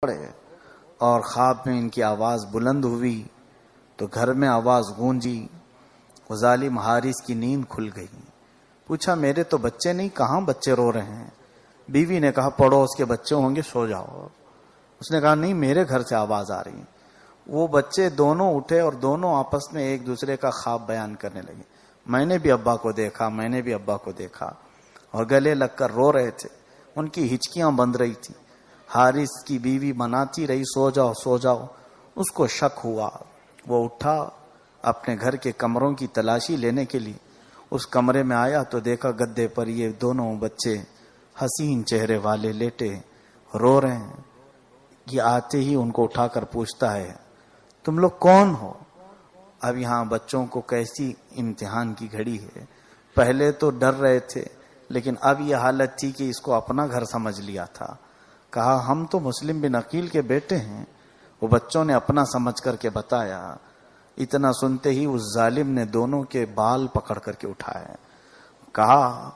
پڑے اور خواب میں ان کی آواز بلند ہوئی تو گھر میں آواز گونجی. وہ ظالم حارث کی نیند کھل گئی. پوچھا میرے تو بچے نہیں, کہاں بچے رو رہے ہیں؟ بیوی نے کہا پڑوس کے بچے ہوں گے, سو جاؤ. اس نے کہا نہیں, میرے گھر سے آواز آ رہی. وہ بچے دونوں اٹھے اور دونوں آپس میں ایک دوسرے کا خواب بیان کرنے لگے. میں نے بھی ابا کو دیکھا, میں نے بھی ابا کو دیکھا, اور گلے لگ کر رو رہے تھے. ان کی ہچکیاں بند رہی تھی. حارث کی بیوی مناتی رہی سو جاؤ سو جاؤ. اس کو شک ہوا. وہ اٹھا اپنے گھر کے کمروں کی تلاشی لینے کے لیے. اس کمرے میں آیا تو دیکھا گدے پر یہ دونوں بچے حسین چہرے والے لیٹے رو رہے ہیں. یہ آتے ہی ان کو اٹھا کر پوچھتا ہے تم لوگ کون ہو؟ اب یہاں بچوں کو کیسی امتحان کی گھڑی ہے. پہلے تو ڈر رہے تھے, لیکن اب یہ حالت تھی کہ اس کو اپنا گھر سمجھ لیا تھا. کہا ہم تو مسلم بن عقیل کے بیٹے ہیں. وہ بچوں نے اپنا سمجھ کر کے بتایا. اتنا سنتے ہی اس ظالم نے دونوں کے بال پکڑ کر کے اٹھایا. کہا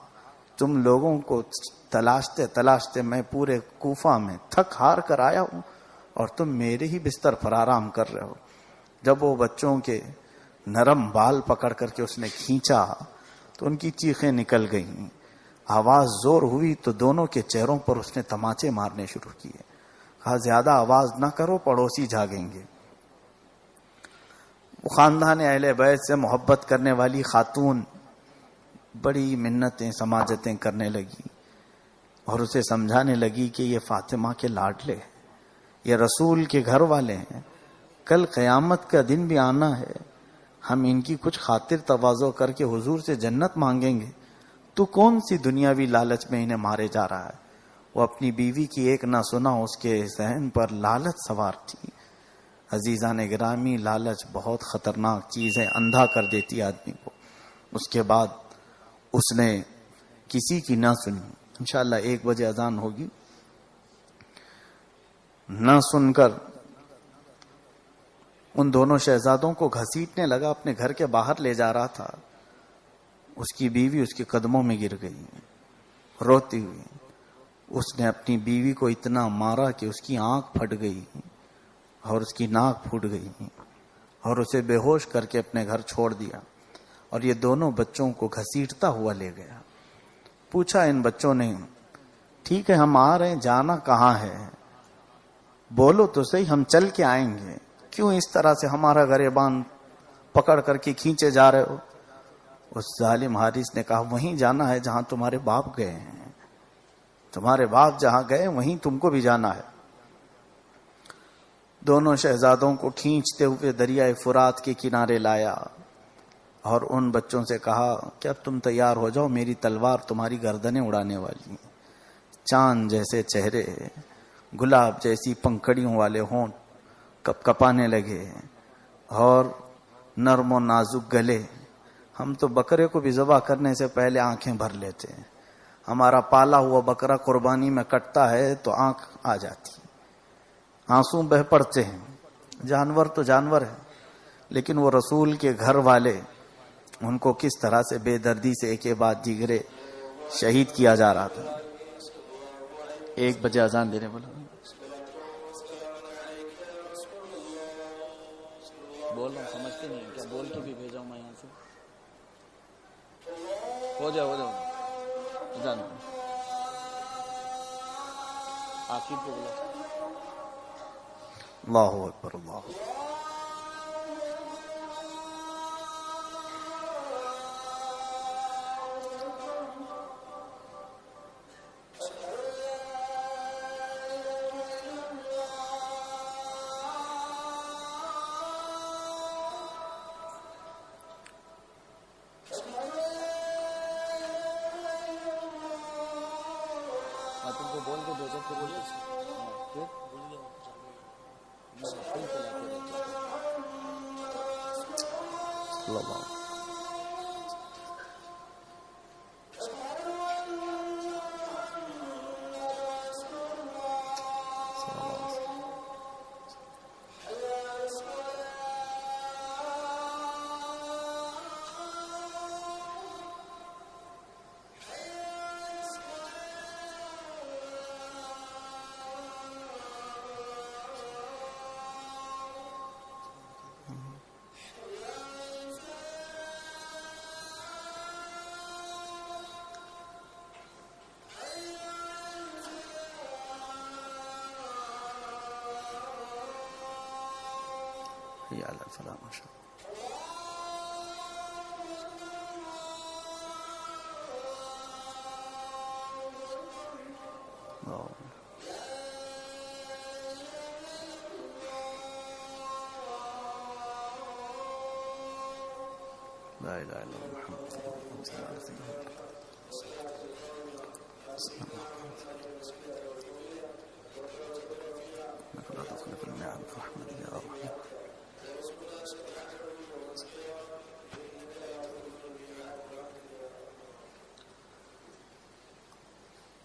تم لوگوں کو تلاشتے تلاشتے میں پورے کوفہ میں تھک ہار کر آیا ہوں اور تم میرے ہی بستر پر آرام کر رہے ہو. جب وہ بچوں کے نرم بال پکڑ کر کے اس نے کھینچا تو ان کی چیخیں نکل گئیں. آواز زور ہوئی تو دونوں کے چہروں پر اس نے تماچے مارنے شروع کیے. کہا زیادہ آواز نہ کرو, پڑوسی جاگیں گے. وہ خاندان اہل بیت سے محبت کرنے والی خاتون بڑی منتیں سماجتیں کرنے لگی اور اسے سمجھانے لگی کہ یہ فاطمہ کے لاڈلے ہیں, یہ رسول کے گھر والے ہیں, کل قیامت کا دن بھی آنا ہے, ہم ان کی کچھ خاطر تواضع کر کے حضور سے جنت مانگیں گے. تو کون سی دنیاوی لالچ میں انہیں مارے جا رہا ہے؟ وہ اپنی بیوی کی ایک نہ سنا اس کے ذہن پر لالچ سوار تھی. عزیزان گرامی, لالچ بہت خطرناک چیز ہے, اندھا کر دیتی آدمی کو. اس کے بعد اس نے کسی کی نہ سنی. انشاءاللہ 1 بجے اذان ہوگی. نہ سن کر ان دونوں شہزادوں کو گھسیٹنے لگا, اپنے گھر کے باہر لے جا رہا تھا. اس کی بیوی اس کے قدموں میں گر گئی روتی ہوئی. اس نے اپنی بیوی کو اتنا مارا کہ اس کی آنکھ پھٹ گئی اور اس کی ناک پھوٹ گئی اور اسے بے ہوش کر کے اپنے گھر چھوڑ دیا. اور یہ دونوں بچوں کو گھسیٹتا ہوا لے گیا. پوچھا ان بچوں نے ٹھیک ہے ہم آ رہے ہیں, جانا کہاں ہے؟ بولو تو صحیح, ہم چل کے آئیں گے. کیوں اس طرح سے ہمارا گریبان پکڑ کر کے کھینچے جا رہے ہو؟ اس ظالم حارث نے کہا وہیں جانا ہے جہاں تمہارے باپ گئے ہیں. تمہارے باپ جہاں گئے وہیں تم کو بھی جانا ہے. دونوں شہزادوں کو کھینچتے ہوئے دریائے فرات کے کنارے لایا اور ان بچوں سے کہا کہ اب تم تیار ہو جاؤ, میری تلوار تمہاری گردنیں اڑانے والی ہیں. چاند جیسے چہرے, گلاب جیسی پنکھڑیوں والے ہونٹ کپ کپانے لگے اور نرم و نازک گلے. ہم تو بکرے کو بھی ذبح کرنے سے پہلے آنکھیں بھر لیتے ہیں. ہمارا پالا ہوا بکرا قربانی میں کٹتا ہے تو آنکھ آ جاتی, آنسو بہ پڑتے ہیں. جانور تو جانور ہے, لیکن وہ رسول کے گھر والے, ان کو کس طرح سے بے دردی سے ایک بعد دیگرے شہید کیا جا رہا تھا. 1 بجے اذان دینے والا. بول رہا ہوں سمجھتے نہیں کیا, بول کے بھی بھیجاؤں میں یہاں سے. ہو جاؤ جان آخر کو بولا. اللہ اکبر اللہ اکبر. تم کو بول کے بھیجو تو بول اللہ. حی علی الفلاح. ماشاء اللہ. لا الہ الا اللہ محمد صلی اللہ علیہ وسلم.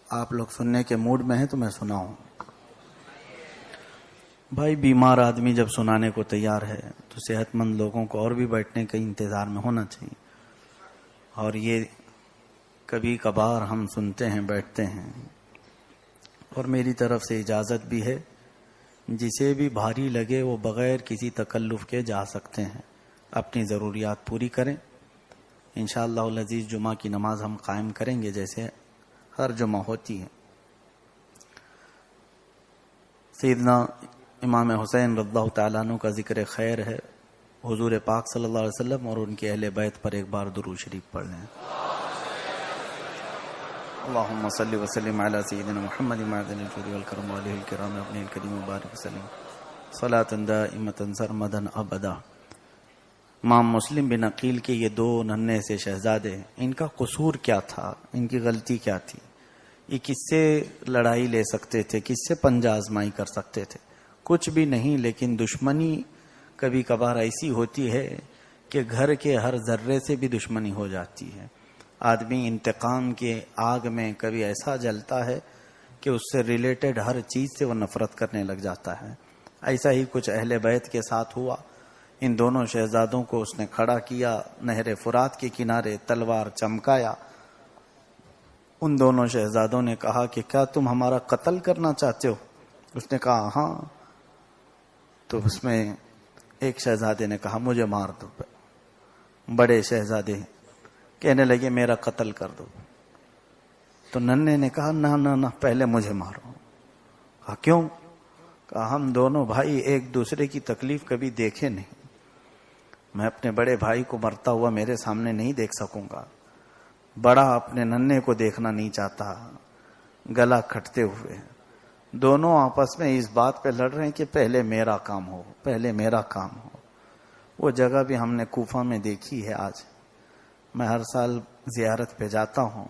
آپ لوگ سننے کے موڈ میں ہیں تو میں سناؤں. بھائی بیمار آدمی جب سنانے کو تیار ہے تو صحت مند لوگوں کو اور بھی بیٹھنے کے انتظار میں ہونا چاہیے. اور یہ کبھی کبھار ہم سنتے ہیں بیٹھتے ہیں. اور میری طرف سے اجازت بھی ہے, جسے بھی بھاری لگے وہ بغیر کسی تکلف کے جا سکتے ہیں, اپنی ضروریات پوری کریں. انشاءاللہ العزیز جمعہ کی نماز ہم قائم کریں گے جیسے ہر جمعہ ہوتی ہے. سیدنا امام حسین رضی اللہ تعالیٰ عنہ کا ذکر خیر ہے. حضور پاک صلی اللہ علیہ وسلم اور ان کے اہل بیت پر ایک بار درود شریف پڑھ لیں. اللہم صلی وسلم علی سیدنا محمد معدن الجود والکرم علیہ الکرام ابن الکریم مبارک وسلم صلاۃ دائمۃ سرمدا ابدا. امام مسلم بن عقیل کے یہ دو ننھے سے شہزادے, ان کا قصور کیا تھا, ان کی غلطی کیا تھی؟ یہ کس سے لڑائی لے سکتے تھے, کس سے پنجہ آزمائی کر سکتے تھے؟ کچھ بھی نہیں. لیکن دشمنی کبھی کبھار ایسی ہوتی ہے کہ گھر کے ہر ذرے سے بھی دشمنی ہو جاتی ہے. آدمی انتقام کے آگ میں کبھی ایسا جلتا ہے کہ اس سے ریلیٹڈ ہر چیز سے وہ نفرت کرنے لگ جاتا ہے. ایسا ہی کچھ اہل بیت کے ساتھ ہوا. ان دونوں شہزادوں کو اس نے کھڑا کیا, نہر فرات کے کنارے تلوار چمکایا. ان دونوں شہزادوں نے کہا کہ کیا تم ہمارا قتل کرنا چاہتے ہو؟ اس نے کہا ہاں. تو اس میں ایک شہزادے نے کہا مجھے مار دو. بڑے شہزادے کہنے لگے میرا قتل کر دو. تو ننھے نے کہا نہ نہ نہ, پہلے مجھے مارو. کہا کیوں؟ کہا ہم دونوں بھائی ایک دوسرے کی تکلیف کبھی دیکھے نہیں. میں اپنے بڑے بھائی کو مرتا ہوا میرے سامنے نہیں دیکھ سکوں گا. بڑا اپنے ننھے کو دیکھنا نہیں چاہتا. گلا کھٹتے ہوئے دونوں آپس میں اس بات پہ لڑ رہے ہیں کہ پہلے میرا کام ہو, پہلے میرا کام ہو. وہ جگہ بھی ہم نے کوفہ میں دیکھی ہے. آج میں ہر سال زیارت پہ جاتا ہوں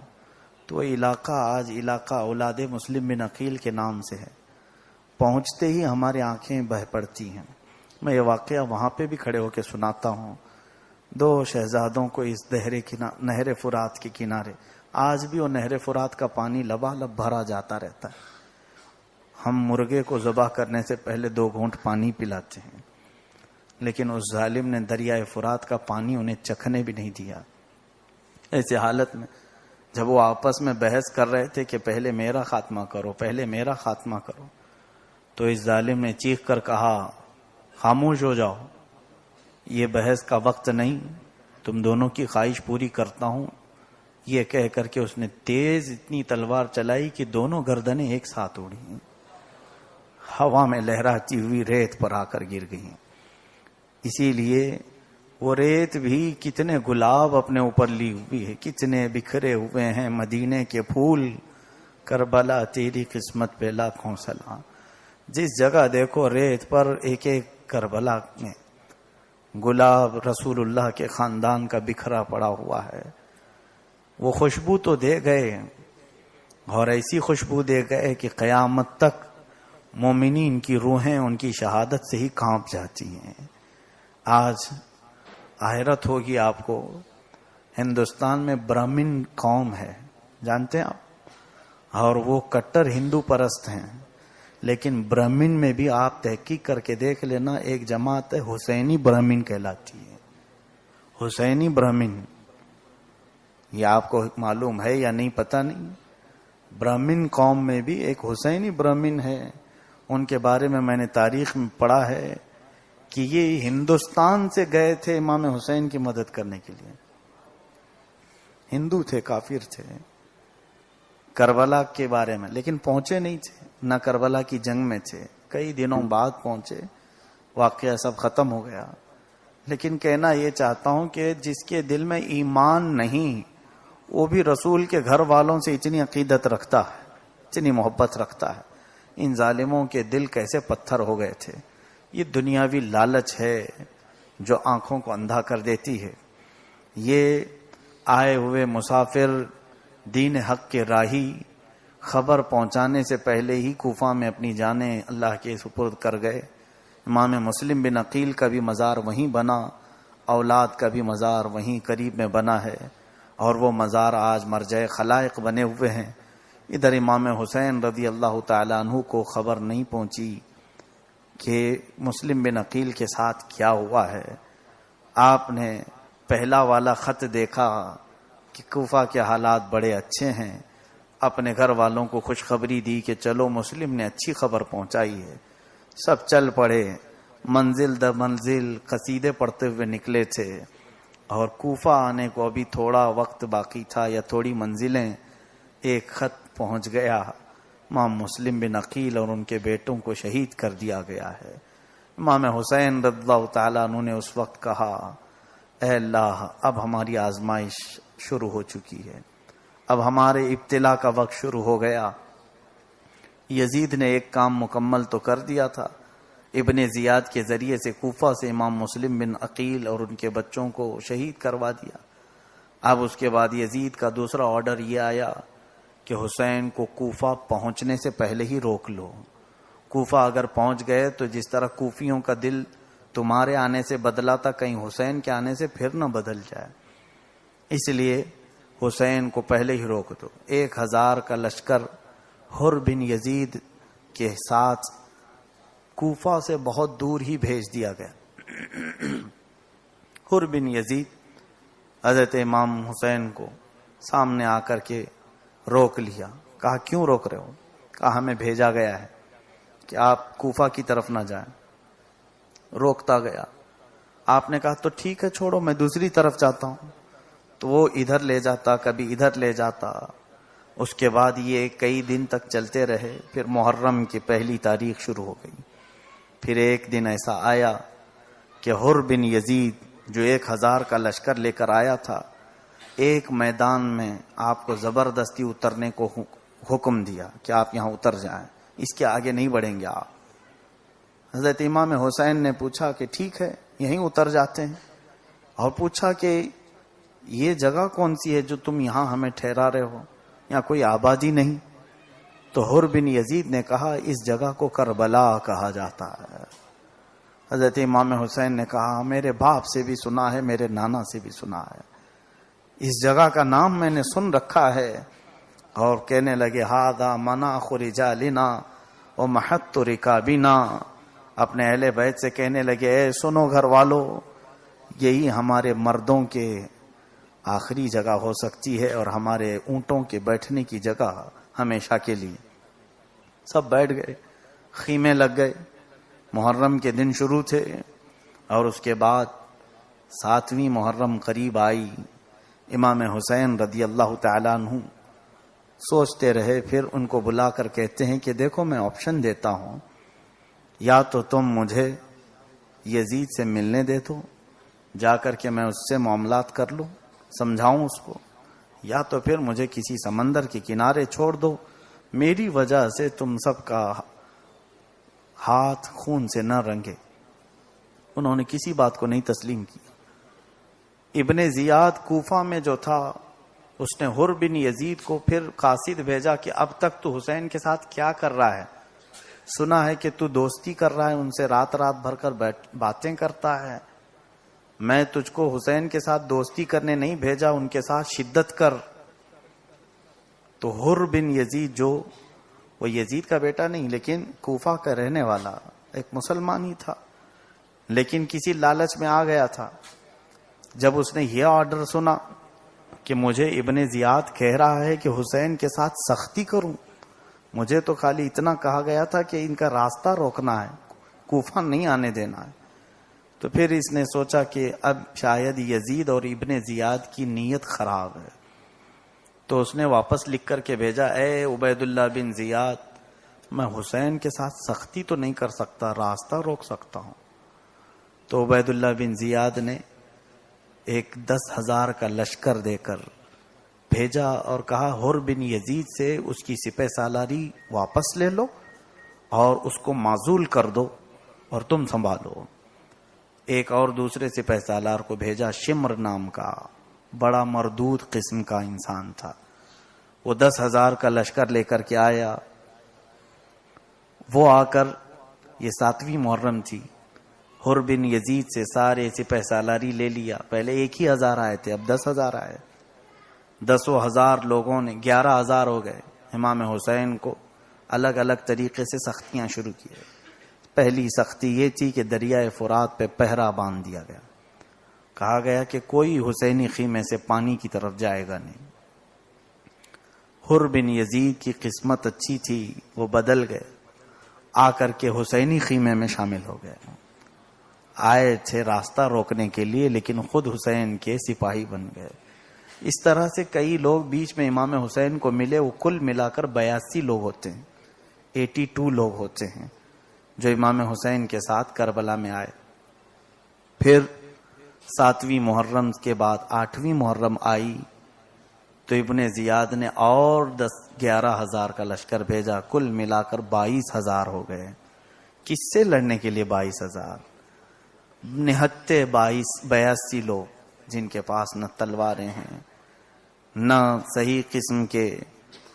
تو وہ علاقہ آج علاقہ اولاد مسلم بن عقیل کے نام سے ہے. پہنچتے ہی ہماری آنکھیں بہہ پڑتی ہیں. میں یہ واقعہ وہاں پہ بھی کھڑے ہو کے سناتا ہوں. دو شہزادوں کو اس نہر فرات کے کنارے, آج بھی وہ نہر فرات کا پانی لبالب بھرا جاتا رہتا ہے. ہم مرغے کو ذبح کرنے سے پہلے 2 گھونٹ پانی پلاتے ہیں, لیکن اس ظالم نے دریائے فرات کا پانی انہیں چکھنے بھی نہیں دیا. ایسی حالت میں جب وہ آپس میں بحث کر رہے تھے کہ پہلے میرا خاتمہ کرو, پہلے میرا خاتمہ کرو, تو اس ظالم نے چیخ کر کہا خاموش ہو جاؤ, یہ بحث کا وقت نہیں, تم دونوں کی خواہش پوری کرتا ہوں. یہ کہہ کر کے اس نے تیز اتنی تلوار چلائی کہ دونوں گردنیں ایک ساتھ اڑی, ہوا میں لہراتی ہوئی ریت پر آ کر گر گئی. اسی لیے وہ ریت بھی کتنے گلاب اپنے اوپر لی ہوئی ہے, کتنے بکھرے ہوئے ہیں مدینے کے پھول. کربلا تیری قسمت پہ لاکھوں سلام. جس جگہ دیکھو ریت پر ایک ایک کربلا میں گلاب رسول اللہ کے خاندان کا بکھرا پڑا ہوا ہے. وہ خوشبو تو دے گئے, اور ایسی خوشبو دے گئے کہ قیامت تک مومنین کی روحیں ان کی شہادت سے ہی کانپ جاتی ہیں. آج حیرت ہوگی آپ کو, ہندوستان میں برہمن قوم ہے, جانتے ہیں آپ, اور وہ کٹر ہندو پرست ہیں. لیکن برہمن میں بھی آپ تحقیق کر کے دیکھ لینا, ایک جماعت ہے حسینی برہمن کہلاتی ہے. حسینی برہمن, یہ آپ کو معلوم ہے یا نہیں پتہ نہیں. برہمن قوم میں بھی ایک حسینی برہمن ہے. ان کے بارے میں نے تاریخ میں پڑھا ہے کہ یہ ہندوستان سے گئے تھے امام حسین کی مدد کرنے کے لیے. ہندو تھے, کافر تھے, کربلا کے بارے میں, لیکن پہنچے نہیں تھے, نہ کربلا کی جنگ میں تھے. کئی دنوں بعد پہنچے واقعہ سب ختم ہو گیا. لیکن کہنا یہ چاہتا ہوں کہ جس کے دل میں ایمان نہیں وہ بھی رسول کے گھر والوں سے اتنی عقیدت رکھتا ہے, اتنی محبت رکھتا ہے. ان ظالموں کے دل کیسے پتھر ہو گئے تھے. یہ دنیاوی لالچ ہے جو آنکھوں کو اندھا کر دیتی ہے. یہ آئے ہوئے مسافر دین حق کے راہی خبر پہنچانے سے پہلے ہی کوفہ میں اپنی جانیں اللہ کے سپرد کر گئے. امام مسلم بن عقیل کا بھی مزار وہیں بنا, اولاد کا بھی مزار وہیں قریب میں بنا ہے, اور وہ مزار آج مرجع خلائق بنے ہوئے ہیں. ادھر امام حسین رضی اللہ تعالیٰ عنہ کو خبر نہیں پہنچی کہ مسلم بن عقیل کے ساتھ کیا ہوا ہے. آپ نے پہلا والا خط دیکھا کہ کوفہ کے حالات بڑے اچھے ہیں, اپنے گھر والوں کو خوشخبری دی کہ چلو مسلم نے اچھی خبر پہنچائی ہے. سب چل پڑے, منزل در منزل قصیدے پڑھتے ہوئے نکلے تھے, اور کوفہ آنے کو ابھی تھوڑا وقت باقی تھا یا تھوڑی منزلیں. ایک خط پہنچ گیا, امام مسلم بن عقیل اور ان کے بیٹوں کو شہید کر دیا گیا ہے. امام حسین رضی اللہ تعالیٰ عنہ نے اس وقت کہا, اے اللہ اب ہماری آزمائش شروع ہو چکی ہے, اب ہمارے ابتلا کا وقت شروع ہو گیا. یزید نے ایک کام مکمل تو کر دیا تھا, ابن زیاد کے ذریعے سے کوفہ سے امام مسلم بن عقیل اور ان کے بچوں کو شہید کروا دیا. اب اس کے بعد یزید کا دوسرا آرڈر یہ آیا کہ حسین کو کوفہ پہنچنے سے پہلے ہی روک لو. کوفہ اگر پہنچ گئے تو جس طرح کوفیوں کا دل تمہارے آنے سے بدلا تھا, کہیں حسین کے آنے سے پھر نہ بدل جائے, اس لیے حسین کو پہلے ہی روک دو. 1000 کا لشکر حر بن یزید کے ساتھ کوفہ سے بہت دور ہی بھیج دیا گیا. حر بن یزید حضرت امام حسین کو سامنے آ کر کے روک لیا. کہا کیوں روک رہے ہو؟ کہا ہمیں بھیجا گیا ہے کہ آپ کوفہ کی طرف نہ جائیں. روکتا گیا. آپ نے کہا تو ٹھیک ہے چھوڑو, میں دوسری طرف جاتا ہوں. تو وہ ادھر لے جاتا, کبھی ادھر لے جاتا. اس کے بعد یہ کئی دن تک چلتے رہے. پھر محرم کی پہلی تاریخ شروع ہو گئی. پھر ایک دن ایسا آیا کہ حر بن یزید جو 1000 کا لشکر لے کر آیا تھا, ایک میدان میں آپ کو زبردستی اترنے کو حکم دیا کہ آپ یہاں اتر جائیں, اس کے آگے نہیں بڑھیں گے آپ. حضرت امام حسین نے پوچھا کہ ٹھیک ہے یہیں اتر جاتے ہیں, اور پوچھا کہ یہ جگہ کون سی ہے جو تم یہاں ہمیں ٹھہرا رہے ہو, یہاں کوئی آبادی نہیں. تو حر بن یزید نے کہا اس جگہ کو کربلا کہا جاتا ہے. حضرت امام حسین نے کہا میرے باپ سے بھی سنا ہے, میرے نانا سے بھی سنا ہے, اس جگہ کا نام میں نے سن رکھا ہے. اور کہنے لگے ہاذا مناخ رجالنا ومحط رکابنا. اپنے اہل بیت سے کہنے لگے اے سنو گھر والو, یہی ہمارے مردوں کے آخری جگہ ہو سکتی ہے اور ہمارے اونٹوں کے بیٹھنے کی جگہ ہمیشہ کے لیے. سب بیٹھ گئے, خیمے لگ گئے. محرم کے دن شروع تھے, اور اس کے بعد 7ویں محرم قریب آئی. امام حسین رضی اللہ تعالیٰ عنہ سوچتے رہے. پھر ان کو بلا کر کہتے ہیں کہ دیکھو میں آپشن دیتا ہوں, یا تو تم مجھے یزید سے ملنے دے دو, جا کر کے میں اس سے معاملات کر لوں, سمجھاؤں اس کو, یا تو پھر مجھے کسی سمندر کے کنارے چھوڑ دو, میری وجہ سے تم سب کا ہاتھ خون سے نہ رنگے. انہوں نے کسی بات کو نہیں تسلیم کی. ابن زیاد کوفہ میں جو تھا اس نے حر بن یزید کو پھر قاصد بھیجا کہ اب تک تو حسین کے ساتھ کیا کر رہا ہے, سنا ہے کہ تو دوستی کر رہا ہے, ان سے رات رات بھر کر باتیں کرتا ہے. میں تجھ کو حسین کے ساتھ دوستی کرنے نہیں بھیجا, ان کے ساتھ شدت کر. تو حر بن یزید جو وہ یزید کا بیٹا نہیں لیکن کوفہ کا رہنے والا ایک مسلمان ہی تھا, لیکن کسی لالچ میں آ گیا تھا. جب اس نے یہ آرڈر سنا کہ مجھے ابن زیاد کہہ رہا ہے کہ حسین کے ساتھ سختی کروں, مجھے تو خالی اتنا کہا گیا تھا کہ ان کا راستہ روکنا ہے, کوفہ نہیں آنے دینا ہے. تو پھر اس نے سوچا کہ اب شاید یزید اور ابن زیاد کی نیت خراب ہے. تو اس نے واپس لکھ کر کے بھیجا اے عبید اللہ بن زیاد, میں حسین کے ساتھ سختی تو نہیں کر سکتا, راستہ روک سکتا ہوں. تو عبید اللہ بن زیاد نے ایک 10,000 کا لشکر دے کر بھیجا اور کہا حر بن یزید سے اس کی سپہ سالاری واپس لے لو اور اس کو معزول کر دو اور تم سنبھالو۔ ایک اور دوسرے سپہ سالار کو بھیجا، شمر نام کا بڑا مردود قسم کا انسان تھا، وہ 10,000 کا لشکر لے کر کے آیا۔ وہ آ کر، یہ 7ویں محرم تھی، حر بن یزید سے سارے سپہ سالاری لے لیا۔ پہلے 1,000 آئے تھے، اب 10,000 آئے۔ 10,000 لوگوں نے 11,000 ہو گئے۔ امام حسین کو الگ الگ طریقے سے سختیاں شروع کی۔ پہلی سختی یہ تھی کہ دریائے فرات پہ پہرا باندھ دیا گیا، کہا گیا کہ کوئی حسینی خیمے سے پانی کی طرف جائے گا نہیں۔ حر بن یزید کی قسمت اچھی تھی، وہ بدل گئے، آ کر کے حسینی خیمے میں شامل ہو گئے۔ آئے تھے راستہ روکنے کے لیے لیکن خود حسین کے سپاہی بن گئے۔ اس طرح سے کئی لوگ بیچ میں امام حسین کو ملے، وہ کل ملا کر 82 لوگ ہوتے ہیں، 82 لوگ ہوتے ہیں جو امام حسین کے ساتھ کربلا میں آئے۔ پھر 7ویں محرم کے بعد 8ویں محرم آئی تو ابن زیاد نے اور 11,000 کا لشکر بھیجا، کل ملا کر 22,000 ہو گئے۔ کس سے لڑنے کے لیے 22,000؟ نہتے 82 لوگ جن کے پاس نہ تلواریں ہیں نہ صحیح قسم کے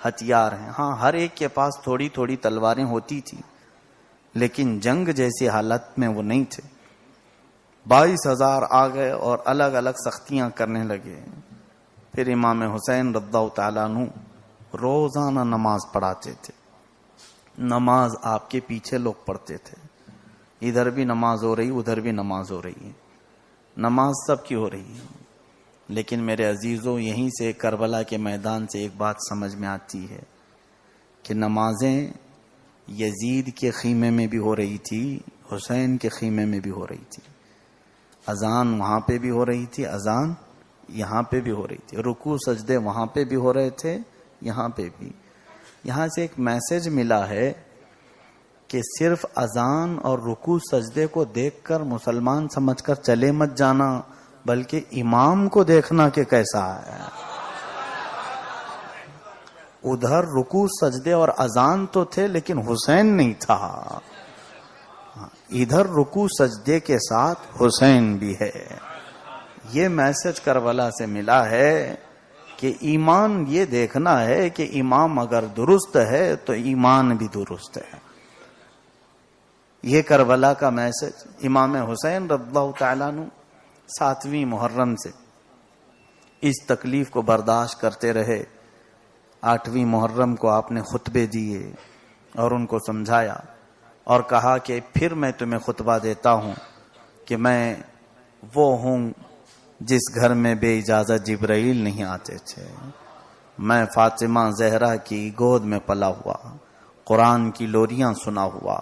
ہتھیار ہیں۔ ہاں، ہر ایک کے پاس تھوڑی تھوڑی تلواریں ہوتی تھی لیکن جنگ جیسی حالت میں وہ نہیں تھے۔ 22,000 آ گئے اور الگ الگ سختیاں کرنے لگے۔ پھر امام حسین رضی اللہ تعالیٰ عنہ روزانہ نماز پڑھاتے تھے، نماز آپ کے پیچھے لوگ پڑھتے تھے، ادھر بھی نماز ہو رہی ادھر بھی نماز ہو رہی ہے، نماز سب کی ہو رہی ہے۔ لیکن میرے عزیزوں، یہیں سے کربلا کے میدان سے ایک بات سمجھ میں آتی ہے کہ نمازیں یزید کے خیمے میں بھی ہو رہی تھی، حسین کے خیمے میں بھی ہو رہی تھی، اذان وہاں پہ بھی ہو رہی تھی، اذان یہاں پہ بھی ہو رہی تھی، رکوع سجدے وہاں پہ بھی ہو رہے تھے، یہاں پہ بھی۔ یہاں سے ایک میسج ملا ہے کہ صرف اذان اور رکوع سجدے کو دیکھ کر مسلمان سمجھ کر چلے مت جانا، بلکہ امام کو دیکھنا کہ کیسا ہے۔ ادھر رکوع سجدے اور اذان تو تھے لیکن حسین نہیں تھا، ادھر رکوع سجدے کے ساتھ حسین بھی ہے۔ یہ میسج کربلا سے ملا ہے کہ ایمان یہ دیکھنا ہے کہ امام اگر درست ہے تو ایمان بھی درست ہے۔ یہ کربلا کا میسج امام حسین رضی اللہ تعالیٰ عنہ 7ویں محرم سے اس تکلیف کو برداشت کرتے رہے۔ 8ویں محرم کو آپ نے خطبے دیے اور ان کو سمجھایا اور کہا کہ پھر میں تمہیں خطبہ دیتا ہوں کہ میں وہ ہوں جس گھر میں بے اجازت جبرائیل نہیں آتے تھے، میں فاطمہ زہرا کی گود میں پلا ہوا، قرآن کی لوریاں سنا ہوا،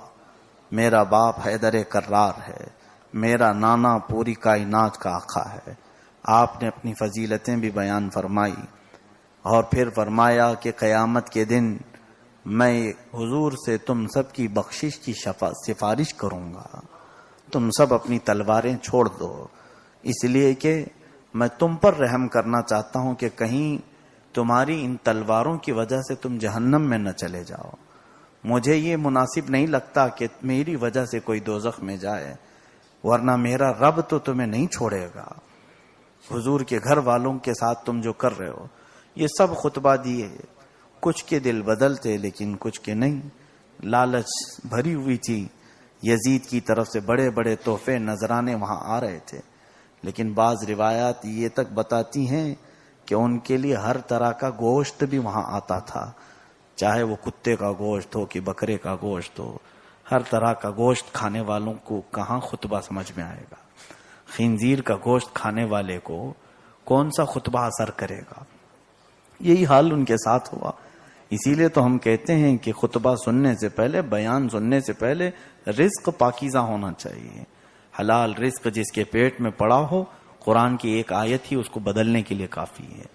میرا باپ حیدر کرار ہے، میرا نانا پوری کائنات کا آقا ہے۔ آپ نے اپنی فضیلتیں بھی بیان فرمائی اور پھر فرمایا کہ قیامت کے دن میں حضور سے تم سب کی بخشش کی سفارش کروں گا، تم سب اپنی تلواریں چھوڑ دو، اس لیے کہ میں تم پر رحم کرنا چاہتا ہوں کہ کہیں تمہاری ان تلواروں کی وجہ سے تم جہنم میں نہ چلے جاؤ۔ مجھے یہ مناسب نہیں لگتا کہ میری وجہ سے کوئی دوزخ میں جائے، ورنہ میرا رب تو تمہیں نہیں چھوڑے گا۔ حضور کے گھر والوں کے ساتھ تم جو کر رہے ہو، یہ سب خطبہ دیے، کچھ کے دل بدلتے لیکن کچھ کے نہیں۔ لالچ بھری ہوئی تھی، یزید کی طرف سے بڑے بڑے تحفے نذرانے وہاں آ رہے تھے، لیکن بعض روایات یہ تک بتاتی ہیں کہ ان کے لیے ہر طرح کا گوشت بھی وہاں آتا تھا، چاہے وہ کتے کا گوشت ہو کہ بکرے کا گوشت ہو، ہر طرح کا گوشت کھانے والوں کو کہاں خطبہ سمجھ میں آئے گا؟ خنزیر کا گوشت کھانے والے کو کون سا خطبہ اثر کرے گا؟ یہی حال ان کے ساتھ ہوا۔ اسی لیے تو ہم کہتے ہیں کہ خطبہ سننے سے پہلے، بیان سننے سے پہلے رزق پاکیزہ ہونا چاہیے۔ حلال رزق جس کے پیٹ میں پڑا ہو، قرآن کی ایک آیت ہی اس کو بدلنے کے لیے کافی ہے،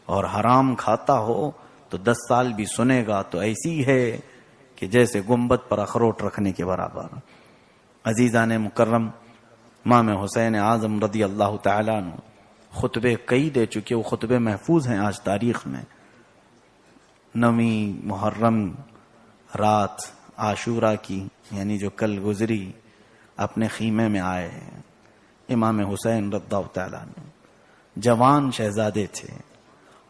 اور حرام کھاتا ہو تو 10 سال بھی سنے گا تو ایسی ہے کہ جیسے گنبد پر اخروٹ رکھنے کے برابر۔ عزیزان مکرم، امام حسین اعظم رضی اللہ تعالیٰ عنہ خطبے کئی دے چکے، وہ خطبے محفوظ ہیں آج تاریخ میں۔ 9 محرم رات عاشورہ کی، یعنی جو کل گزری، اپنے خیمے میں آئے امام حسین رضی اللہ تعالیٰ عنہ، جوان شہزادے تھے،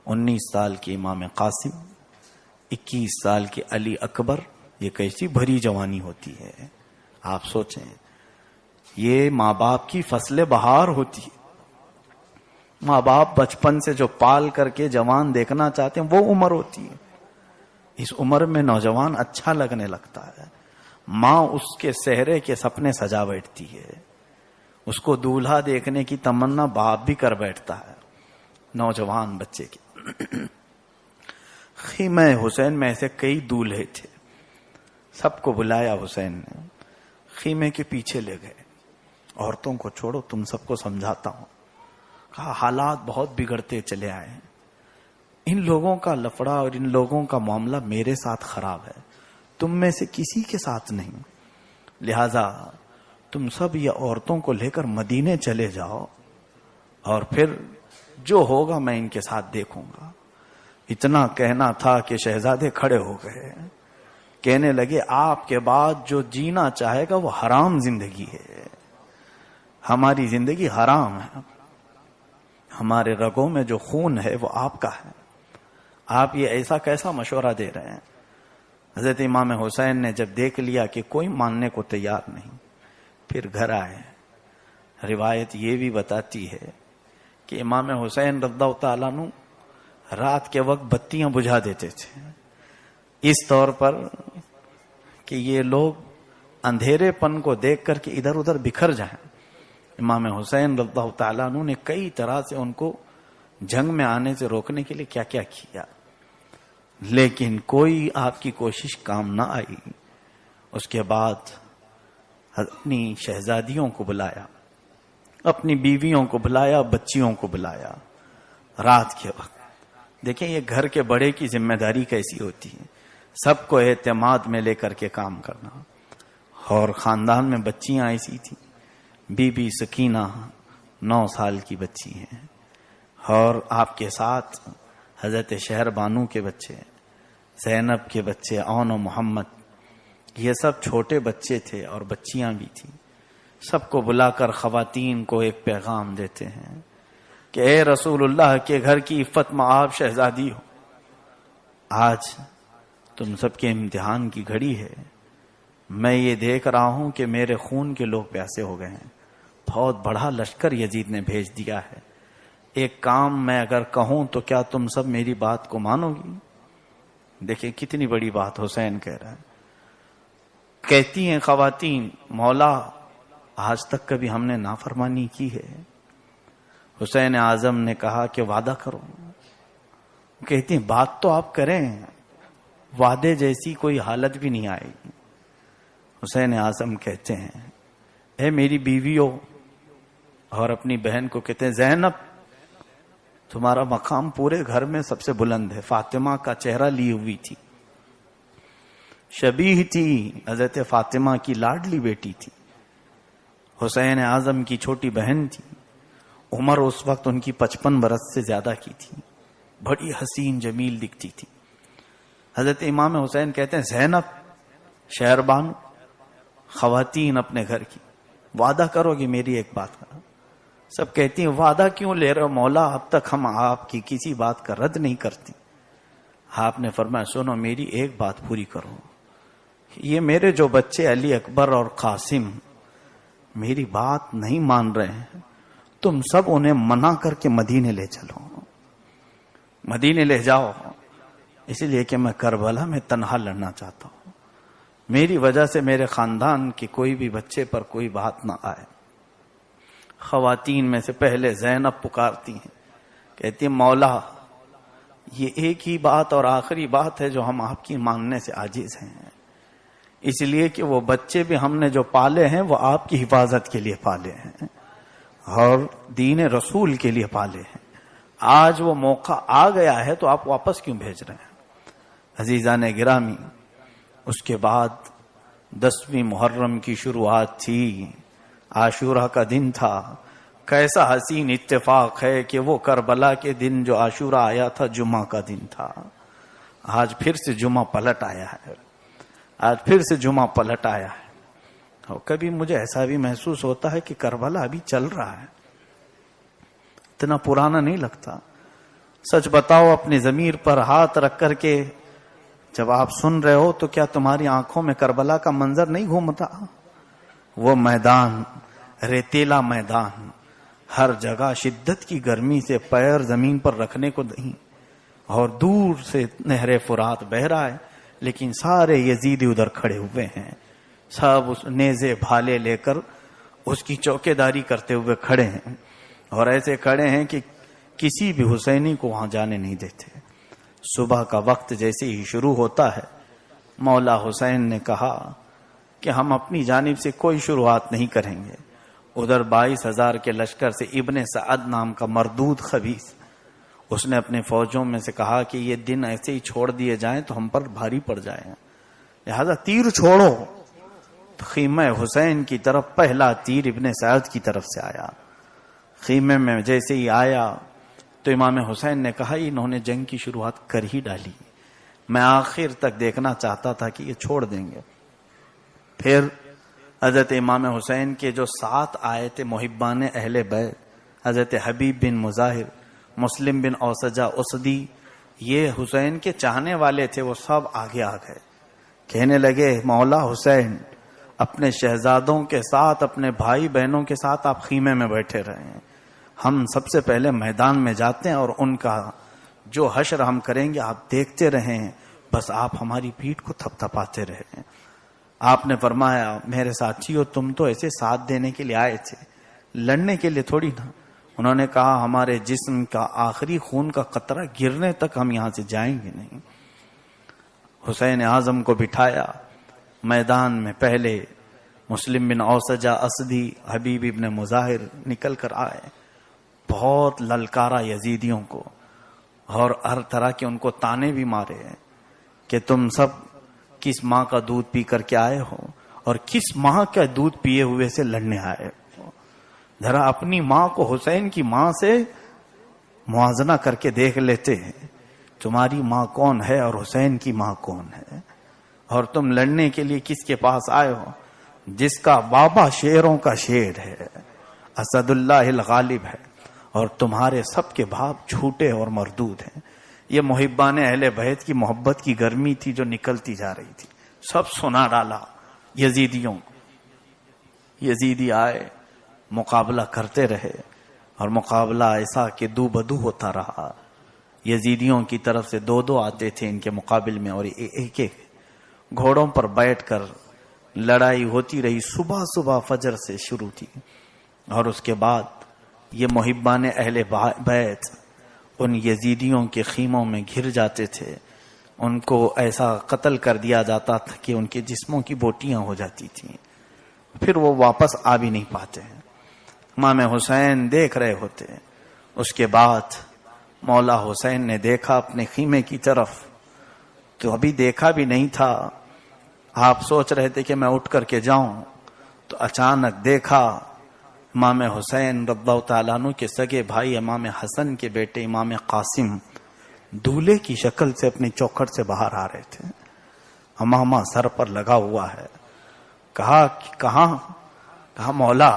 19 سال کی امام قاسم، 21 سال کی علی اکبر۔ یہ کیسی بھری جوانی ہوتی ہے، آپ سوچیں، یہ ماں باپ کی فصل بہار ہوتی ہے۔ ماں باپ بچپن سے جو پال کر کے جوان دیکھنا چاہتے ہیں وہ عمر ہوتی ہے۔ اس عمر میں نوجوان اچھا لگنے لگتا ہے، ماں اس کے صحرے کے سپنے سجا بیٹھتی ہے، اس کو دولہا دیکھنے کی تمنا باپ بھی کر بیٹھتا ہے نوجوان بچے کی۔ خیمہ حسین میں ایسے کئی دولہے تھے، سب کو بلایا حسین نے، خیمے کے پیچھے لے گئے، عورتوں کو چھوڑو، تم سب کو سمجھاتا ہوں۔ کہا حالات بہت بگڑتے چلے آئے ہیں، ان لوگوں کا لفڑا اور ان لوگوں کا معاملہ میرے ساتھ خراب ہے، تم میں سے کسی کے ساتھ نہیں، لہذا تم سب یہ عورتوں کو لے کر مدینے چلے جاؤ، اور پھر جو ہوگا میں ان کے ساتھ دیکھوں گا۔ اتنا کہنا تھا کہ شہزادے کھڑے ہو گئے، کہنے لگے آپ کے بعد جو جینا چاہے گا وہ حرام زندگی ہے، ہماری زندگی حرام ہے، ہمارے رگوں میں جو خون ہے وہ آپ کا ہے، آپ یہ ایسا کیسا مشورہ دے رہے ہیں؟ حضرت امام حسین نے جب دیکھ لیا کہ کوئی ماننے کو تیار نہیں، پھر گھر آئے۔ روایت یہ بھی بتاتی ہے کہ امام حسین رضی اللہ تعالیٰ عنہ رات کے وقت بتیاں بجھا دیتے تھے، اس طور پر کہ یہ لوگ اندھیرے پن کو دیکھ کر کے ادھر ادھر بکھر جائیں۔ امام حسین رضی اللہ تعالیٰ عنہ نے کئی طرح سے ان کو جنگ میں آنے سے روکنے کے لیے کیا کیا کیا، لیکن کوئی آپ کی کوشش کام نہ آئی۔ اس کے بعد اپنی شہزادیوں کو بلایا، اپنی بیویوں کو بلایا، بچیوں کو بلایا رات کے وقت۔ دیکھیں یہ گھر کے بڑے کی ذمہ داری کیسی ہوتی ہے، سب کو اعتماد میں لے کر کے کام کرنا۔ اور خاندان میں بچیاں ایسی تھیں، بی بی سکینہ 9 سال کی بچی ہیں، اور آپ کے ساتھ حضرت شہر بانو کے بچے، زینب کے بچے، اون و محمد، یہ سب چھوٹے بچے تھے اور بچیاں بھی تھیں۔ سب کو بلا کر خواتین کو ایک پیغام دیتے ہیں کہ اے رسول اللہ کے گھر کی عفت مآب شہزادی ہو، آج تم سب کے امتحان کی گھڑی ہے۔ میں یہ دیکھ رہا ہوں کہ میرے خون کے لوگ پیاسے ہو گئے ہیں، بہت بڑا لشکر یزید نے بھیج دیا ہے، ایک کام میں اگر کہوں تو کیا تم سب میری بات کو مانو گی؟ دیکھیں کتنی بڑی بات حسین کہہ رہا ہے۔ کہتی ہیں خواتین مولا آج تک کبھی ہم نے نافرمانی کی ہے؟ حسین اعظم نے کہا کہ وعدہ کرو۔ کہتی ہیں بات تو آپ کریں، وعدے جیسی کوئی حالت بھی نہیں آئے گی۔ حسین اعظم کہتے ہیں اے میری بیویوں، اور اپنی بہن کو کہتے ہیں زینب تمہارا مقام پورے گھر میں سب سے بلند ہے۔ فاطمہ کا چہرہ لی ہوئی تھی، شبیہ تھی، حضرت فاطمہ کی لاڈلی بیٹی تھی، حسین اعظم کی چھوٹی بہن تھی، عمر اس وقت ان کی 55 برس سے زیادہ کی تھی، بڑی حسین جمیل دکھتی تھی۔ حضرت امام حسین کہتے ہیں زینب، شہربانو، خواتین اپنے گھر کی، وعدہ کرو گی میری ایک بات کا؟ سب کہتی ہیں وعدہ کیوں لے رہے ہو مولا، اب تک ہم آپ کی کسی بات کا رد نہیں کرتی۔ آپ نے فرمایا سنو میری ایک بات پوری کرو، یہ میرے جو بچے علی اکبر اور قاسم میری بات نہیں مان رہے ہیں، تم سب انہیں منع کر کے مدینے لے چلو، مدینے لے جاؤ، اس لیے کہ میں کربلا میں تنہا لڑنا چاہتا ہوں، میری وجہ سے میرے خاندان کے کوئی بھی بچے پر کوئی بات نہ آئے۔ خواتین میں سے پہلے زینب پکارتی ہیں، کہتی ہیں مولا یہ ایک ہی بات اور آخری بات ہے جو ہم آپ کی ماننے سے عاجز ہیں، اس لیے کہ وہ بچے بھی ہم نے جو پالے ہیں وہ آپ کی حفاظت کے لیے پالے ہیں اور دین رسول کے لیے پالے ہیں، آج وہ موقع آ گیا ہے تو آپ واپس کیوں بھیج رہے ہیں؟ عزیزان گرامی، اس کے بعد 10ویں محرم کی شروعات تھی، عاشورہ کا دن تھا. کیسا حسین اتفاق ہے کہ وہ کربلا کے دن جو عاشورہ آیا تھا جمعہ کا دن تھا. آج پھر سے جمعہ پلٹ آیا ہے. آج پھر سے جمعہ پلٹ آیا ہے. اور کبھی مجھے ایسا بھی محسوس ہوتا ہے کہ کربلا ابھی چل رہا ہے, اتنا پرانا نہیں لگتا. سچ بتاؤ, اپنی ضمیر پر ہاتھ رکھ کر کے جب آپ سن رہے ہو تو کیا تمہاری آنکھوں میں کربلا کا منظر نہیں گھومتا؟ وہ میدان, ریتیلا میدان, ہر جگہ شدت کی گرمی سے پیر زمین پر رکھنے کو نہیں, اور دور سے نہر فرات بہ رہا ہے, لیکن سارے یزیدی ادھر کھڑے ہوئے ہیں, سب اس نیزے بھالے لے کر اس کی چوکیداری کرتے ہوئے کھڑے ہیں, اور ایسے کھڑے ہیں کہ کسی بھی حسینی کو وہاں جانے نہیں دیتے. صبح کا وقت جیسے ہی شروع ہوتا ہے, مولا حسین نے کہا کہ ہم اپنی جانب سے کوئی شروعات نہیں کریں گے. ادھر 22,000 کے لشکر سے ابن سعد نام کا مردود خبیث, اس نے اپنے فوجوں میں سے کہا کہ یہ دن ایسے ہی چھوڑ دیے جائیں تو ہم پر بھاری پڑ جائیں, لہذا تیر چھوڑو. خیمہ حسین کی طرف پہلا تیر ابن سعد کی طرف سے آیا. خیمے میں جیسے ہی آیا تو امام حسین نے کہا انہوں نے جنگ کی شروعات کر ہی ڈالی, میں آخر تک دیکھنا چاہتا تھا کہ یہ چھوڑ دیں گے. پھر حضرت امام حسین کے جو 7 آئے تھے محبان اہل بیت, حضرت حبیب بن مظاہر, مسلم بن اوسجہ اسدی, یہ حسین کے چاہنے والے تھے, وہ سب آگے آ گئے. کہنے لگے مولا حسین اپنے شہزادوں کے ساتھ, اپنے بھائی بہنوں کے ساتھ آپ خیمے میں بیٹھے رہے ہیں, ہم سب سے پہلے میدان میں جاتے ہیں اور ان کا جو حشر ہم کریں گے آپ دیکھتے رہیں, بس آپ ہماری پیٹھ کو تھپ تھپاتے رہیں. آپ نے فرمایا میرے ساتھیو تم تو ایسے ساتھ دینے کے لیے آئے تھے, لڑنے کے لیے تھوڑی نا. انہوں نے کہا ہمارے جسم کا آخری خون کا قطرہ گرنے تک ہم یہاں سے جائیں گے نہیں. حسین اعظم کو بٹھایا میدان میں. پہلے مسلم بن اوسجہ اسدی, حبیب ابن مظاہر نکل کر آئے, بہت للکارا یزیدیوں کو, اور ہر طرح کے ان کو تانے بھی مارے کہ تم سب کس ماں کا دودھ پی کر کے آئے ہو اور کس ماں کا دودھ پیے ہوئے سے لڑنے آئے ہو. ذرا اپنی ماں کو حسین کی ماں سے موازنہ کر کے دیکھ لیتے ہیں, تمہاری ماں کون ہے اور حسین کی ماں کون ہے, اور تم لڑنے کے لیے کس کے پاس آئے ہو جس کا بابا شیروں کا شیر ہے, اسد اللہ الغالب ہے, اور تمہارے سب کے باپ جھوٹے اور مردود ہیں. یہ محبان اہل بیت کی محبت کی گرمی تھی جو نکلتی جا رہی تھی. سب سنا ڈالا یزیدیوں کو. یزیدی آئے, مقابلہ کرتے رہے, اور مقابلہ ایسا کہ دو بدو ہوتا رہا. یزیدیوں کی طرف سے 2 آتے تھے ان کے مقابل میں, اور ایک ایک گھوڑوں پر بیٹھ کر لڑائی ہوتی رہی. صبح صبح فجر سے شروع تھی, اور اس کے بعد یہ محبان اہل بیت ان یزیدیوں کے خیموں میں گھر جاتے تھے. ان کو ایسا قتل کر دیا جاتا تھا کہ ان کے جسموں کی بوٹیاں ہو جاتی تھیں, پھر وہ واپس آ بھی نہیں پاتے. امام حسین دیکھ رہے ہوتے. اس کے بعد مولا حسین نے دیکھا اپنے خیمے کی طرف, تو ابھی دیکھا بھی نہیں تھا. آپ سوچ رہے تھے کہ میں اٹھ کر کے جاؤں, تو اچانک دیکھا امام حسین رضی اللہ تعالیٰ عنہ کے سگے بھائی امام حسن کے بیٹے امام قاسم دولہے کی شکل سے اپنی چوکھٹ سے باہر آ رہے تھے. امامہ سر پر لگا ہوا ہے. کہا کہاں؟ کہا مولا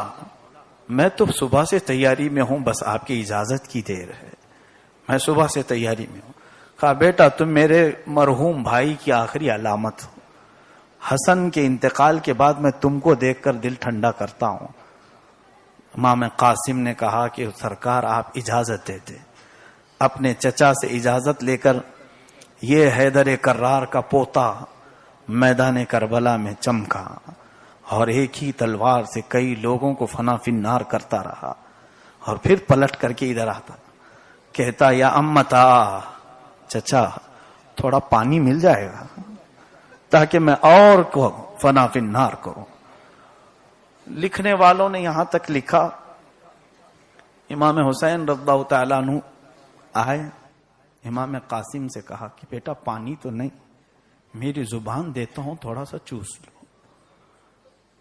میں تو صبح سے تیاری میں ہوں, بس آپ کی اجازت کی دیر ہے, میں صبح سے تیاری میں ہوں. کہا بیٹا تم میرے مرحوم بھائی کی آخری علامت ہو, حسن کے انتقال کے بعد میں تم کو دیکھ کر دل ٹھنڈا کرتا ہوں. امام قاسم نے کہا کہ سرکار آپ اجازت دیتے. اپنے چچا سے اجازت لے کر یہ حیدر کرار کا پوتا میدان کربلا میں چمکا, اور ایک ہی تلوار سے کئی لوگوں کو فنا فی النار کرتا رہا, اور پھر پلٹ کر کے ادھر آتا, کہتا یا امتا, چچا تھوڑا پانی مل جائے گا تاکہ میں اور کو فنا فی النار کروں. لکھنے والوں نے یہاں تک لکھا امام حسین رضی اللہ تعالیٰ عنہ آئے, امام قاسم سے کہا کہ بیٹا پانی تو نہیں, میری زبان دیتا ہوں تھوڑا سا چوس لو.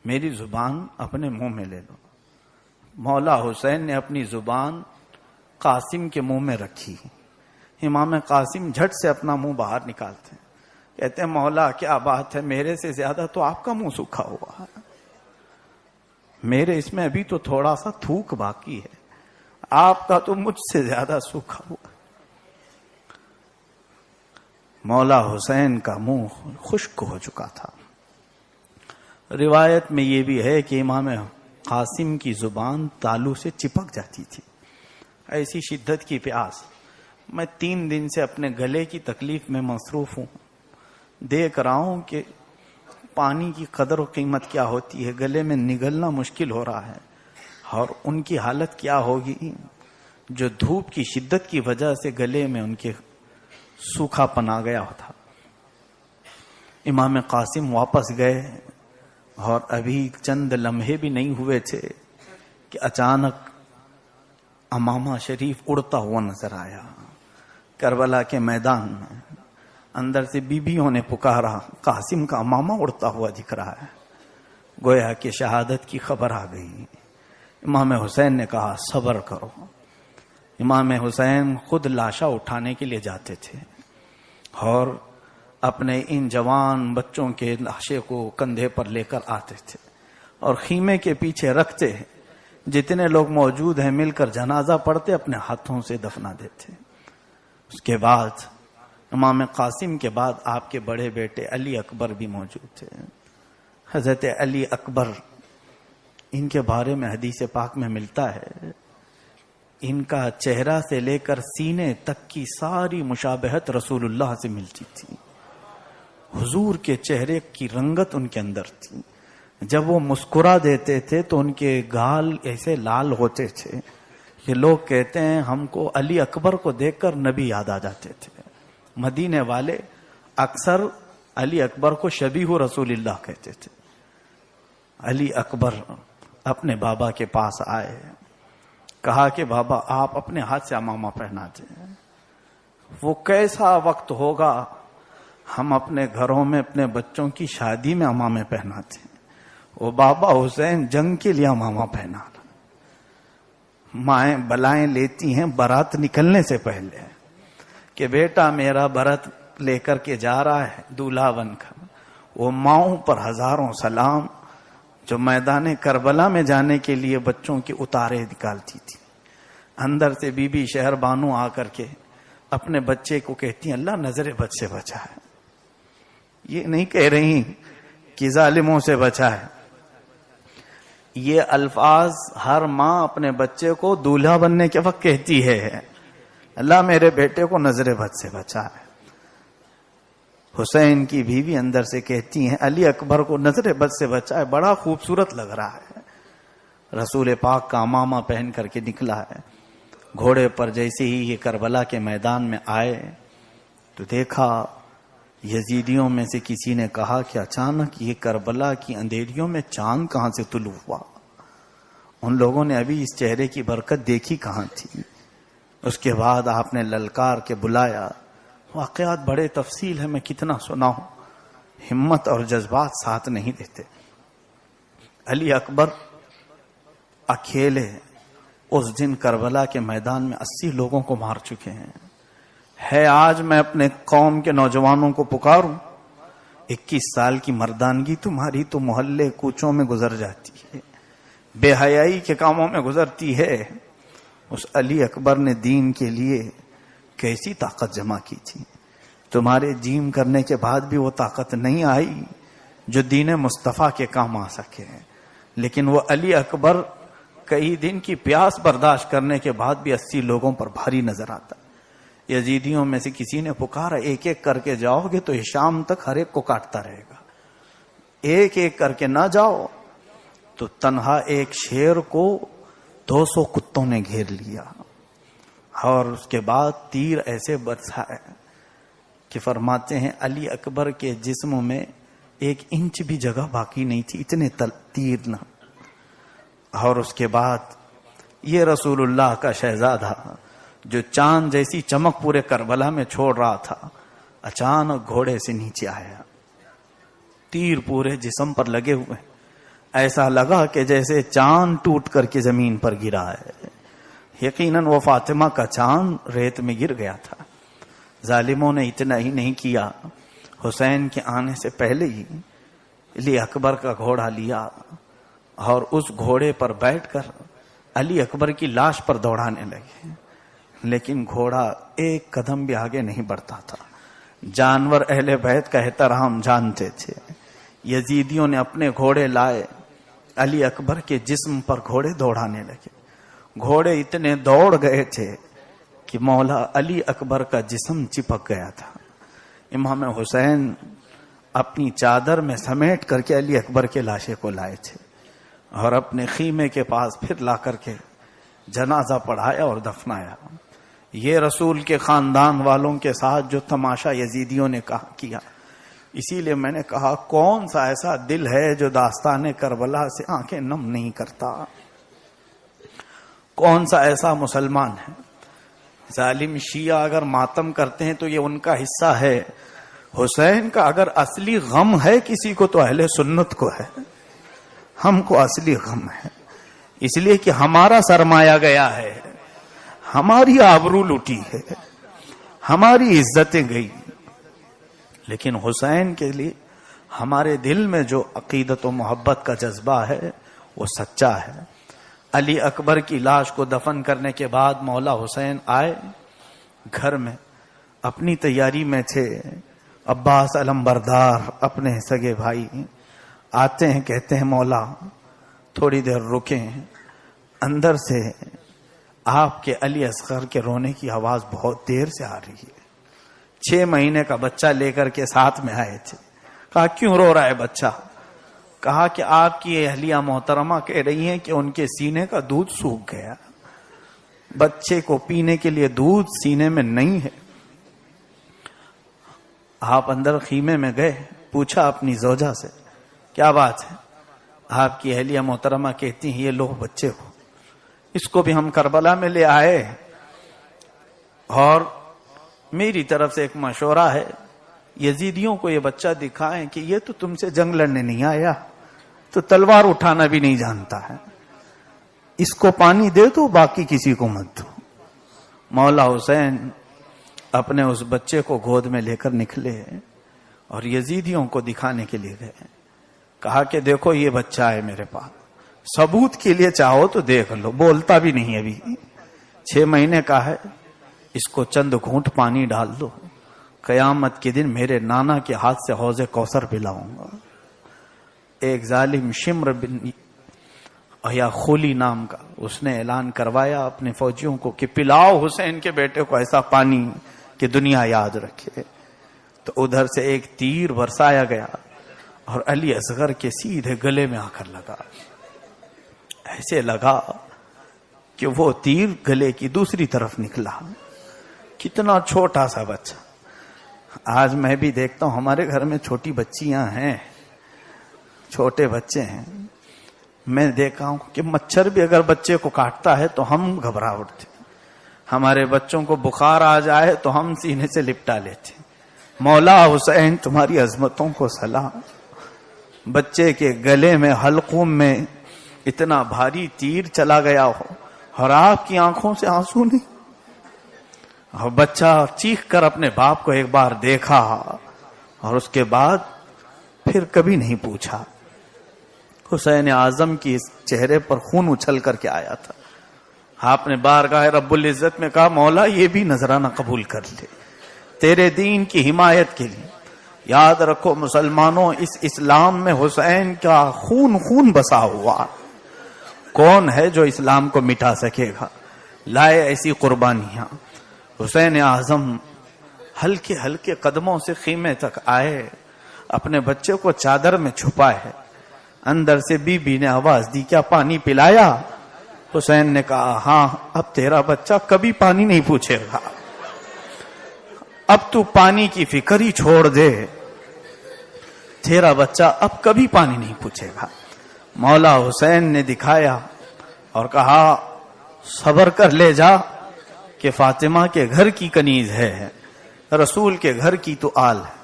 میری زبان اپنے منہ میں لے لو. مولا حسین نے اپنی زبان قاسم کے منہ میں رکھی. امام قاسم جھٹ سے اپنا منہ باہر نکالتے ہیں, کہتے ہیں مولا کیا بات ہے, میرے سے زیادہ تو آپ کا منہ سوکھا ہوا ہے, میرے اس میں ابھی تو تھوڑا سا تھوک باقی ہے, آپ کا تو مجھ سے زیادہ سوکھا ہوا. مولا حسین کا منہ خشک ہو چکا تھا. روایت میں یہ بھی ہے کہ امام قاسم کی زبان تالو سے چپک جاتی تھی, ایسی شدت کی پیاس. میں 3 دن سے اپنے گلے کی تکلیف میں مصروف ہوں, دیکھ رہا ہوں کہ پانی کی قدر و قیمت کیا ہوتی ہے, گلے میں نگلنا مشکل ہو رہا ہے, اور ان کی حالت کیا ہوگی جو دھوپ کی شدت کی وجہ سے گلے میں ان کے سوکھا پن آ گیا تھا. امام قاسم واپس گئے اور ابھی چند لمحے بھی نہیں ہوئے تھے کہ اچانک امامہ شریف اڑتا ہوا نظر آیا. کربلا کے میدان میں اندر سے بیویوں نے پکارا, قاسم کا امامہ اڑتا ہوا دکھ رہا ہے. گویا کہ شہادت کی خبر آ گئی. امام حسین نے کہا صبر کرو. امام حسین خود لاشا اٹھانے کے لیے جاتے تھے اور اپنے ان جوان بچوں کے لاشے کو کندھے پر لے کر آتے تھے اور خیمے کے پیچھے رکھتے, جتنے لوگ موجود ہیں مل کر جنازہ پڑھتے, اپنے ہاتھوں سے دفنا دیتے. اس کے بعد امام قاسم کے بعد آپ کے بڑے بیٹے علی اکبر بھی موجود تھے. حضرت علی اکبر, ان کے بارے میں حدیث پاک میں ملتا ہے ان کا چہرہ سے لے کر سینے تک کی ساری مشابہت رسول اللہ سے ملتی تھی. حضور کے چہرے کی رنگت ان کے اندر تھی. جب وہ مسکرا دیتے تھے تو ان کے گال ایسے لال ہوتے تھے کہ لوگ کہتے ہیں ہم کو علی اکبر کو دیکھ کر نبی یاد آ جاتے تھے. مدینے والے اکثر علی اکبر کو شبیہ رسول اللہ کہتے تھے. علی اکبر اپنے بابا کے پاس آئے, کہا کہ بابا آپ اپنے ہاتھ سے امامہ پہنا دیں. وہ کیسا وقت ہوگا ہم اپنے گھروں میں اپنے بچوں کی شادی میں امامے پہناتے ہیں, وہ بابا حسین جنگ کے لیے امامہ پہنا. مائیں بلائیں لیتی ہیں برات نکلنے سے پہلے کہ بیٹا میرا برات لے کر کے جا رہا ہے دولہا بن کر. وہ ماؤں پر ہزاروں سلام جو میدان کربلا میں جانے کے لیے بچوں کی اتارے نکالتی تھی. اندر سے بی بی شہر بانو آ کر کے اپنے بچے کو کہتی ہیں اللہ نظر بد سے بچائے. یہ نہیں کہہ رہی کہ ظالموں سے بچائے. یہ الفاظ ہر ماں اپنے بچے کو دولہا بننے کے وقت کہتی ہے, اللہ میرے بیٹے کو نظر بد سے بچائے. حسین کی بیوی اندر سے کہتی ہیں علی اکبر کو نظر بد سے بچائے, بڑا خوبصورت لگ رہا ہے. رسول پاک کا امامہ پہن کر کے نکلا ہے. گھوڑے پر جیسے ہی یہ کربلا کے میدان میں آئے تو دیکھا یزیدیوں میں سے کسی نے کہا کہ اچانک یہ کربلا کی اندھیریوں میں چاند کہاں سے طلوع ہوا. ان لوگوں نے ابھی اس چہرے کی برکت دیکھی کہاں تھی. اس کے بعد آپ نے للکار کے بلایا. واقعات بڑے تفصیل ہے, میں کتنا سناؤں, ہمت اور جذبات ساتھ نہیں دیتے. علی اکبر اکیلے اس دن کربلا کے میدان میں 80 لوگوں کو مار چکے ہیں. ہے آج میں اپنے قوم کے نوجوانوں کو پکاروں, 21 سال کی مردانگی تمہاری تو محلے کوچوں میں گزر جاتی ہے, بے حیائی کے کاموں میں گزرتی ہے. اس علی اکبر نے دین کے لیے کیسی طاقت جمع کی تھی. تمہارے جیم کرنے کے بعد بھی وہ طاقت نہیں آئی جو دین مصطفیٰ کے کام آ سکے. لیکن وہ علی اکبر کئی دن کی پیاس برداشت کرنے کے بعد بھی 80 لوگوں پر بھاری نظر آتا. یزیدیوں میں سے کسی نے پکارا ایک ایک کر کے جاؤ گے تو شام تک ہر ایک کو کاٹتا رہے گا, ایک ایک کر کے نہ جاؤ تو تنہا ایک شیر کو 200 کتوں نے گھیر لیا. اور اس کے بعد تیر ایسے برسائے کہ فرماتے ہیں علی اکبر کے جسم میں 1 انچ بھی جگہ باقی نہیں تھی, اتنے تیر نہ. اور اس کے بعد یہ رسول اللہ کا شہزادہ جو چاند جیسی چمک پورے کربلا میں چھوڑ رہا تھا, اچانک گھوڑے سے نیچے آیا, تیر پورے جسم پر لگے ہوئے. ایسا لگا کہ جیسے چاند ٹوٹ کر کے زمین پر گرا ہے. یقیناً وہ فاطمہ کا چاند ریت میں گر گیا تھا. ظالموں نے اتنا ہی نہیں کیا، حسین کے آنے سے پہلے ہی علی اکبر کا گھوڑا لیا اور اس گھوڑے پر بیٹھ کر علی اکبر کی لاش پر دوڑانے لگے. لیکن گھوڑا ایک قدم بھی آگے نہیں بڑھتا تھا. جانور اہل بیت کا احترام جانتے تھے. یزیدیوں نے اپنے گھوڑے لائے، علی اکبر کے جسم پر گھوڑے دوڑانے لگے. گھوڑے اتنے دوڑ گئے تھے کہ مولا علی اکبر کا جسم چپک گیا تھا. امام حسین اپنی چادر میں سمیٹ کر کے علی اکبر کے لاشے کو لائے تھے اور اپنے خیمے کے پاس پھر لا کر کے جنازہ پڑھایا اور دفنایا. یہ رسول کے خاندان والوں کے ساتھ جو تماشا یزیدیوں نے کیا. اسی لیے میں نے کہا کون سا ایسا دل ہے جو داستان کربلا سے آنکھیں نم نہیں کرتا؟ کون سا ایسا مسلمان ہے؟ ظالم شیعہ اگر ماتم کرتے ہیں تو یہ ان کا حصہ ہے. حسین کا اگر اصلی غم ہے کسی کو تو اہل سنت کو ہے. ہم کو اصلی غم ہے، اس لیے کہ ہمارا سرمایہ گیا ہے، ہماری آبرو لوٹی ہے، ہماری عزتیں گئی. لیکن حسین کے لیے ہمارے دل میں جو عقیدت و محبت کا جذبہ ہے وہ سچا ہے. علی اکبر کی لاش کو دفن کرنے کے بعد مولا حسین آئے گھر میں، اپنی تیاری میں تھے. عباس علمبردار اپنے سگے بھائی آتے ہیں، کہتے ہیں مولا تھوڑی دیر رکیں. اندر سے آپ کے علی اصغر کے رونے کی آواز بہت دیر سے آ رہی ہے. 6 مہینے کا بچہ لے کر کے ساتھ میں آئے تھے. کہا کیوں رو رہا ہے بچہ؟ کہا کہ آپ کی اہلیہ محترمہ کہہ رہی ہیں کہ ان کے سینے کا دودھ سوکھ گیا. بچے کو پینے کے لیے دودھ سینے میں نہیں ہے. آپ اندر خیمے میں گئے، پوچھا اپنی زوجہ سے کیا بات ہے؟ آپ کی اہلیہ محترمہ کہتی ہیں یہ لو بچے کو، اس کو بھی ہم کربلا میں لے آئے اور میری طرف سے ایک مشورہ ہے، یزیدیوں کو یہ بچہ دکھائیں کہ یہ تو تم سے جنگ لڑنے نہیں آیا، تو تلوار اٹھانا بھی نہیں جانتا ہے، اس کو پانی دے دو، باقی کسی کو مت دو. مولا حسین اپنے اس بچے کو گود میں لے کر نکلے اور یزیدیوں کو دکھانے کے لیے گئے. کہا کہ دیکھو یہ بچہ ہے میرے پاس، ثبوت کے لیے چاہو تو دیکھ لو، بولتا بھی نہیں ابھی، 6 مہینے کا ہے، اس کو چند گھونٹ پانی ڈال دو، قیامت کے دن میرے نانا کے ہاتھ سے حوض کوثر پلاؤں گا. ایک ظالم شمر بن یا خولی نام کا، اس نے اعلان کروایا اپنے فوجیوں کو کہ پلاؤ حسین کے بیٹے کو ایسا پانی کہ دنیا یاد رکھے. تو ادھر سے ایک تیر برسایا گیا اور علی اصغر کے سیدھے گلے میں آ کر لگا. ایسے لگا کہ وہ تیر گلے کی دوسری طرف نکلا. کتنا چھوٹا سا بچہ. آج میں بھی دیکھتا ہوں ہمارے گھر میں چھوٹی بچیاں ہیں، چھوٹے بچے ہیں. میں دیکھا ہوں کہ مچھر بھی اگر بچے کو کاٹتا ہے تو ہم گھبرا اٹھتے. ہمارے بچوں کو بخار آ جائے تو ہم سینے سے لپٹا لیتے. مولا حسین تمہاری عظمتوں کو سلام. بچے کے گلے میں حلقوم میں اتنا بھاری تیر چلا گیا ہو اور آپ کی آنکھوں سے آنسو نہیں. اور بچہ چیخ کر اپنے باپ کو ایک بار دیکھا اور اس کے بعد پھر کبھی نہیں پوچھا. حسین اعظم کی اس چہرے پر خون اچھل کر کے آیا تھا. آپ نے بارگاہ رب العزت میں کہا مولا یہ بھی نذرانہ قبول کر لے تیرے دین کی حمایت کے لیے. یاد رکھو مسلمانوں، اس اسلام میں حسین کا خون بسا ہوا. کون ہے جو اسلام کو مٹا سکے گا؟ لائے ایسی قربانیاں. حسین اعظم ہلکے ہلکے قدموں سے خیمے تک آئے، اپنے بچے کو چادر میں چھپائے. اندر سے بی بی نے آواز دی کیا پانی پلایا؟ حسین نے کہا ہاں. اب تیرا بچہ کبھی پانی نہیں پوچھے گا، اب تو پانی کی فکر ہی چھوڑ دے، تیرا بچہ اب کبھی پانی نہیں پوچھے گا. مولا حسین نے دکھایا اور کہا صبر کر لے جا کہ فاطمہ کے گھر کی کنیز ہے، رسول کے گھر کی تو آل ہے.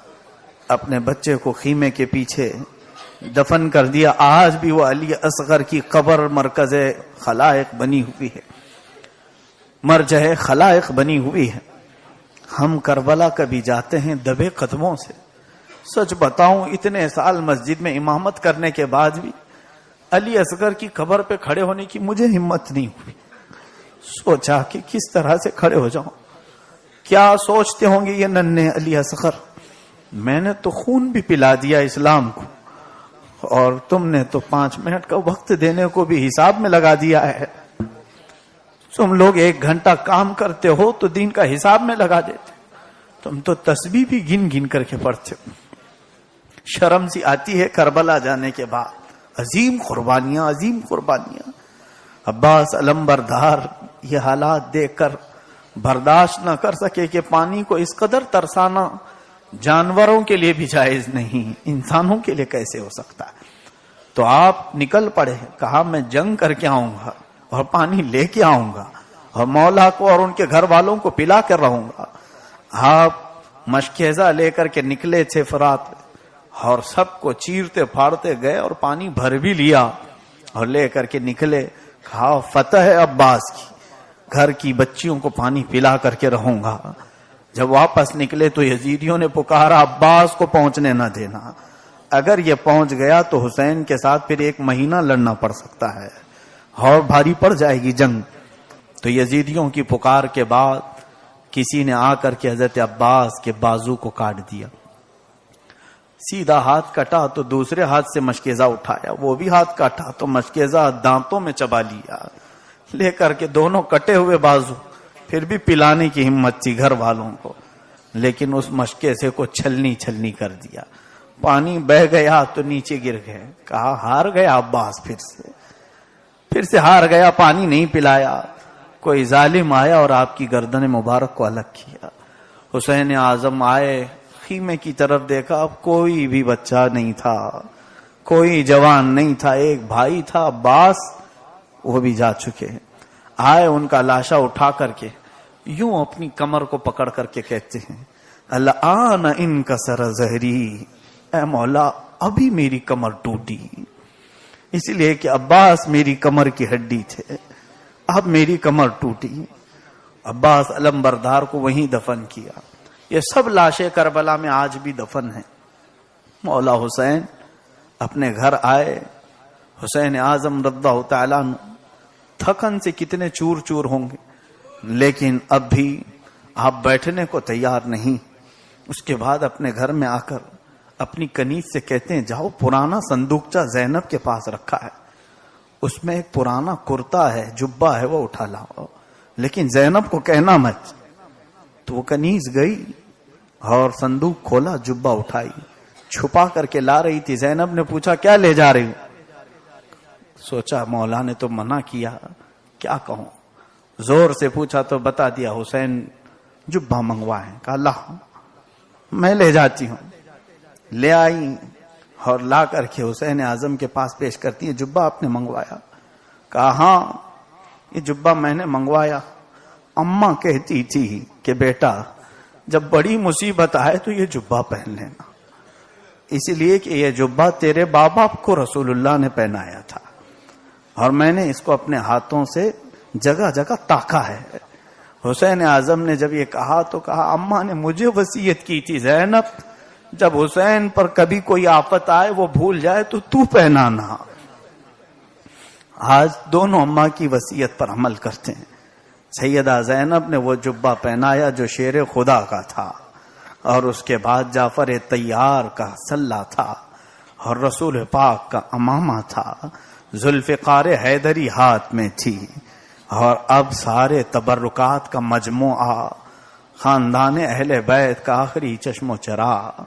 اپنے بچے کو خیمے کے پیچھے دفن کر دیا. آج بھی وہ علی اصغر کی قبر مرکز خلائق بنی ہوئی ہے, مرجع خلائق بنی ہوئی ہے. ہم کربلا کبھی جاتے ہیں دبے قدموں سے. سچ بتاؤں اتنے سال مسجد میں امامت کرنے کے بعد بھی علی اصغر کی قبر پہ کھڑے ہونے کی مجھے ہمت نہیں ہوئی. سوچا کہ کس طرح سے کھڑے ہو جاؤں. کیا سوچتے ہوں گے یہ ننھے علی اصغر, میں نے تو خون بھی پلا دیا اسلام کو, اور تم نے تو 5 منٹ کا وقت دینے کو بھی حساب میں لگا دیا ہے. تم لوگ 1 گھنٹہ کام کرتے ہو تو دین کا حساب میں لگا دیتے, تم تو تسبیح بھی گن گن کر کے پڑھتے ہو. شرم سی آتی ہے کربلا جانے کے بعد. عظیم قربانیاں, عظیم قربانیاں. عباس علمبردار یہ حالات دیکھ کر برداشت نہ کر سکے کہ پانی کو اس قدر ترسانا جانوروں کے لیے بھی جائز نہیں, انسانوں کے لیے کیسے ہو سکتا ہے. تو آپ نکل پڑے, کہا میں جنگ کر کے آؤں گا اور پانی لے کے آؤں گا اور مولا کو اور ان کے گھر والوں کو پلا کر رہوں گا. آپ مشکیزہ لے کر کے نکلے تھے فرات اور سب کو چیرتے پھاڑتے گئے اور پانی بھر بھی لیا اور لے کر کے نکلے. کہا فتح ہے عباس کی, گھر کی بچیوں کو پانی پلا کر کے رہوں گا. جب واپس نکلے تو یزیدیوں نے پکارا عباس کو پہنچنے نہ دینا, اگر یہ پہنچ گیا تو حسین کے ساتھ پھر 1 مہینہ لڑنا پڑ سکتا ہے اور بھاری پڑ جائے گی جنگ. تو یزیدیوں کی پکار کے بعد کسی نے آ کر کے حضرت عباس کے بازو کو کاٹ دیا. سیدھا ہاتھ کٹا تو دوسرے ہاتھ سے مشکیزہ اٹھایا, وہ بھی ہاتھ کاٹا تو مشکیزہ دانتوں میں چبا لیا. لے کر کے دونوں کٹے ہوئے بازو, پھر بھی پلانے کی ہمت تھی گھر والوں کو, لیکن اس مشکیزے کو چھلنی چھلنی کر دیا. پانی بہ گیا تو نیچے گر گئے. کہا ہار گیا عباس, پھر سے ہار گیا, پانی نہیں پلایا. کوئی ظالم آیا اور آپ کی گردن مبارک کو الگ کیا. حسین اعظم آئے, خیمے کی طرف دیکھا, اب کوئی بھی بچہ نہیں تھا, کوئی جوان نہیں تھا. ایک بھائی تھا عباس, وہ بھی جا چکے. آئے ان کا لاشا اٹھا کر کے یوں اپنی کمر کو پکڑ کر کے کہتے ہیں الآن انکسر ظہری, اے مولا ابھی میری کمر ٹوٹی, اس لیے کہ عباس میری کمر کی ہڈی تھے, اب میری کمر ٹوٹی. عباس علمبردار کو وہیں دفن کیا. یہ سب لاشیں کربلا میں آج بھی دفن ہیں. مولا حسین اپنے گھر آئے. حسین اعظم رضی اللہ تعالیٰ عنہ تھکن سے کتنے چور چور ہوں گے, لیکن اب بھی آپ بیٹھنے کو تیار نہیں. اس کے بعد اپنے گھر میں آ کر اپنی کنیز سے کہتے ہیں جاؤ پرانا صندوقچہ زینب کے پاس رکھا ہے, اس میں ایک پرانا کرتا ہے, جبہ ہے, وہ اٹھا لاؤ, لیکن زینب کو کہنا مت. تو وہ کنیز گئی اور صندوق کھولا, جبہ اٹھائی, چھپا کر کے لا رہی تھی. زینب نے پوچھا کیا لے جا رہی ہوں؟ سوچا مولا نے تو منع کیا, کیا کہوں. زور سے پوچھا تو بتا دیا حسین جبہ منگوائے. کہا اللہ میں لے جاتی ہوں. لے آئی اور لا کر کے حسین اعظم کے پاس پیش کرتی ہے, جبہ آپ نے منگوایا؟ کہا ہاں یہ جبہ میں نے منگوایا. اماں کہتی تھی کہ بیٹا جب بڑی مصیبت آئے تو یہ جبہ پہن لینا, اس لیے کہ یہ جبہ تیرے باپ باپ کو رسول اللہ نے پہنایا تھا اور میں نے اس کو اپنے ہاتھوں سے جگہ جگہ تاکا ہے. حسین اعظم نے جب یہ کہا تو کہا اماں نے مجھے وصیت کی تھی زینب جب حسین پر کبھی کوئی آفت آئے وہ بھول جائے تو پہنانا. آج دونوں اماں کی وصیت پر عمل کرتے ہیں. سیدہ زینب نے وہ جبہ پہنایا جو شیر خدا کا تھا, اور اس کے بعد جعفر طیار کا سلہ تھا اور رسول پاک کا امامہ تھا. ذوالفقار حیدری ہاتھ میں تھی, اور اب سارے تبرکات کا مجموعہ خاندان اہل بیت کا آخری چشم و چراغ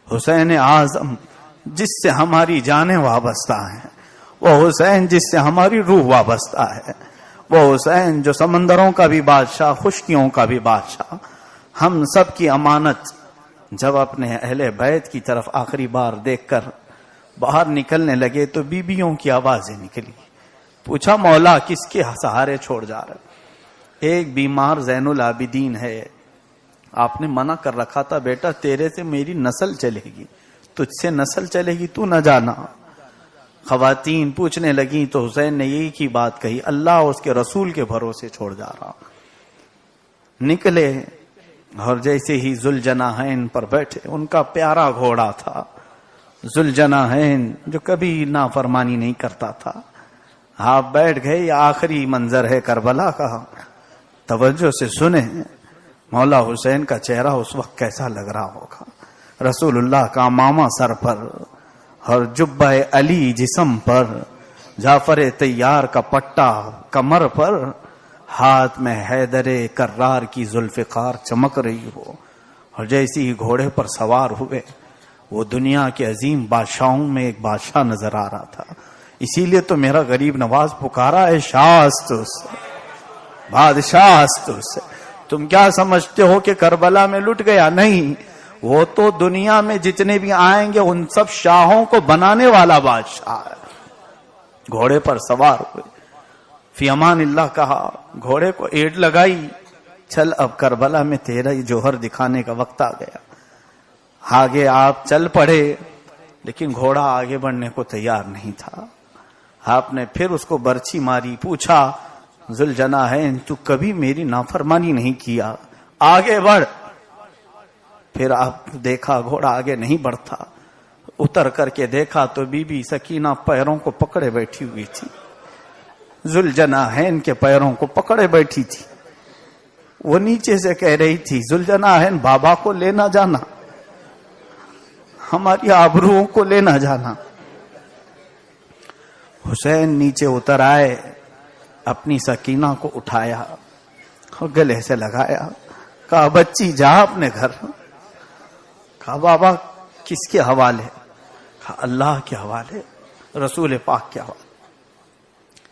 حسین اعظم جس سے ہماری جانیں وابستہ ہیں, وہ حسین جس سے ہماری روح وابستہ ہے, وہ حسین جو سمندروں کا بھی بادشاہ, خشکیوں کا بھی بادشاہ, ہم سب کی امانت. جب اپنے اہل بیت کی طرف آخری بار دیکھ کر باہر نکلنے لگے تو بیبیوں کی آوازیں نکلی. پوچھا مولا کس کے سہارے چھوڑ جا رہے؟ ایک بیمار زین العابدین ہے, آپ نے منع کر رکھا تھا بیٹا تیرے سے میری نسل چلے گی, تجھ سے نسل چلے گی تو نہ جانا. خواتین پوچھنے لگیں تو حسین نے یہی کی بات کہی، اللہ اس کے رسول کے بھروسے چھوڑ جا رہا۔ نکلے اور جیسے ہی ذوالجناحین پر بیٹھے، ان کا پیارا گھوڑا تھا ذوالجناحین جو کبھی نافرمانی نہیں کرتا تھا، آپ بیٹھ گئے۔ یہ آخری منظر ہے کربلا کا، توجہ سے سنیں۔ مولا حسین کا چہرہ اس وقت کیسا لگ رہا ہوگا، رسول اللہ کا امامہ سر پر اور جبہ علی جسم پر، جعفر طیار کا پٹا کمر پر، ہاتھ میں حیدر کرار کی ذوالفقار چمک رہی ہو، اور جیسی ہی گھوڑے پر سوار ہوئے وہ دنیا کے عظیم بادشاہوں میں ایک بادشاہ نظر آ رہا تھا۔ اسی لیے تو میرا غریب نواز پکارا ہے شاستس، بادشاہستس۔ تم کیا سمجھتے ہو کہ کربلا میں لٹ گیا؟ نہیں، وہ تو دنیا میں جتنے بھی آئیں گے ان سب شاہوں کو بنانے والا بادشاہ ہے۔ گھوڑے پر سوار ہوئے، فی امان اللہ کہا، گھوڑے کو ایڑ لگائی، چل اب کربلا میں تیرا ہی جوہر دکھانے کا وقت آ گیا۔ آگے آپ چل پڑے، لیکن گھوڑا آگے بڑھنے کو تیار نہیں تھا۔ آپ نے پھر اس کو برچھی ماری، پوچھا ذوالجناحین تو کبھی میری نافرمانی نہیں کیا، آگے بڑھ۔ پھر آپ دیکھا گھوڑا آگے نہیں بڑھتا، اتر کر کے دیکھا تو بی بی سکینہ پیروں کو پکڑے بیٹھی ہوئی تھی، ذوالجناحین کے پیروں کو پکڑے بیٹھی تھی۔ وہ نیچے سے کہہ رہی تھی ذوالجناحین بابا کو لینا جانا، ہماری آبروؤں کو لینا جانا۔ حسین نیچے اتر آئے، اپنی سکینہ کو اٹھایا اور گلے سے لگایا، کہا بچی جا اپنے گھر۔ کہا بابا کس کے حوالے؟ کہا اللہ کے حوالے، رسول پاک کے حوالے۔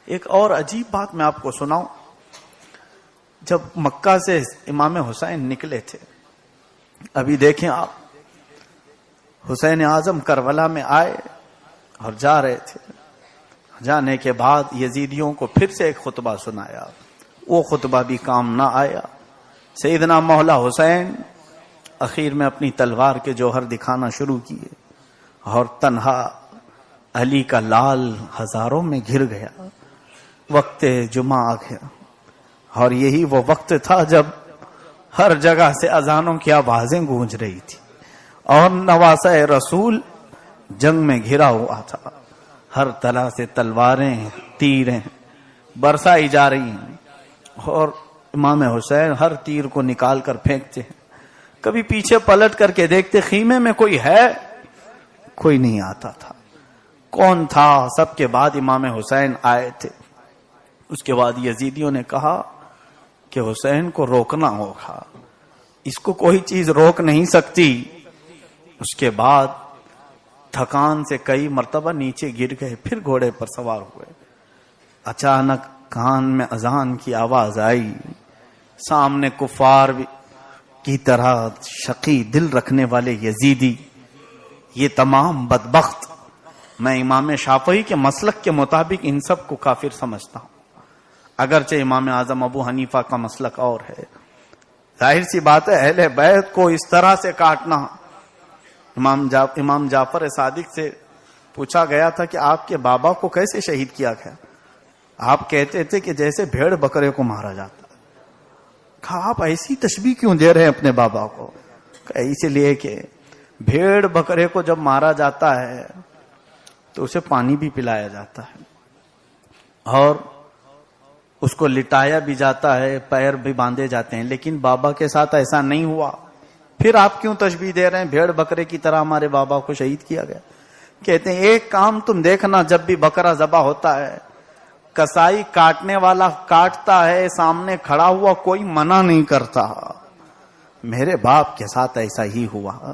ایک اور عجیب بات میں آپ کو سناؤں، جب مکہ سے امام حسین نکلے تھے، ابھی دیکھیں آپ، حسین اعظم کربلا میں آئے اور جا رہے تھے، جانے کے بعد یزیدیوں کو پھر سے ایک خطبہ سنایا، وہ خطبہ بھی کام نہ آیا۔ سیدنا مولا حسین اخیر میں اپنی تلوار کے جوہر دکھانا شروع کیے، اور تنہا علی کا لال ہزاروں میں گر گیا۔ وقت جمعہ آ گیا، اور یہی وہ وقت تھا جب ہر جگہ سے اذانوں کی آوازیں گونج رہی تھی، اور نواسہ رسول جنگ میں گھرا ہوا تھا۔ ہر طرح سے تلواریں تیریں برسائی جا رہی ہیں، اور امام حسین ہر تیر کو نکال کر پھینکتے ہیں۔ کبھی پیچھے پلٹ کر کے دیکھتے خیمے میں کوئی ہے، کوئی نہیں آتا تھا۔ کون تھا؟ سب کے بعد امام حسین آئے تھے۔ اس کے بعد یزیدیوں نے کہا کہ حسین کو روکنا ہوگا، اس کو کوئی چیز روک نہیں سکتی۔ اس کے بعد تھکان سے کئی مرتبہ نیچے گر گئے، پھر گھوڑے پر سوار ہوئے۔ اچانک کان میں اذان کی آواز آئی، سامنے کفار کی طرح شقی دل رکھنے والے یزیدی، یہ تمام بدبخت، میں امام شافعی کے مسلک کے مطابق ان سب کو کافر سمجھتا ہوں، اگرچہ امام اعظم ابو حنیفہ کا مسلک اور ہے۔ ظاہر سی بات ہے اہل بیت کو اس طرح سے کاٹنا۔ امام جعفر صادق سے پوچھا گیا تھا کہ آپ کے بابا کو کیسے شہید کیا گیا؟ آپ کہتے تھے کہ جیسے بھیڑ بکرے کو مارا جاتا۔ کہا آپ ایسی تشبیہ کیوں دے رہے ہیں اپنے بابا کو؟ اس لیے کہ بھیڑ بکرے کو جب مارا جاتا ہے تو اسے پانی بھی پلایا جاتا ہے، اور اس کو لٹایا بھی جاتا ہے، پیر بھی باندھے جاتے ہیں، لیکن بابا کے ساتھ ایسا نہیں ہوا۔ پھر آپ کیوں تشبیہ دے رہے ہیں بھیڑ بکرے کی طرح ہمارے بابا کو شہید کیا گیا؟ کہتے ہیں ایک کام تم دیکھنا، جب بھی بکرا ذبح ہوتا ہے، کسائی کاٹنے والا کاٹتا ہے، سامنے کھڑا ہوا کوئی منع نہیں کرتا۔ میرے باپ کے ساتھ ایسا ہی ہوا،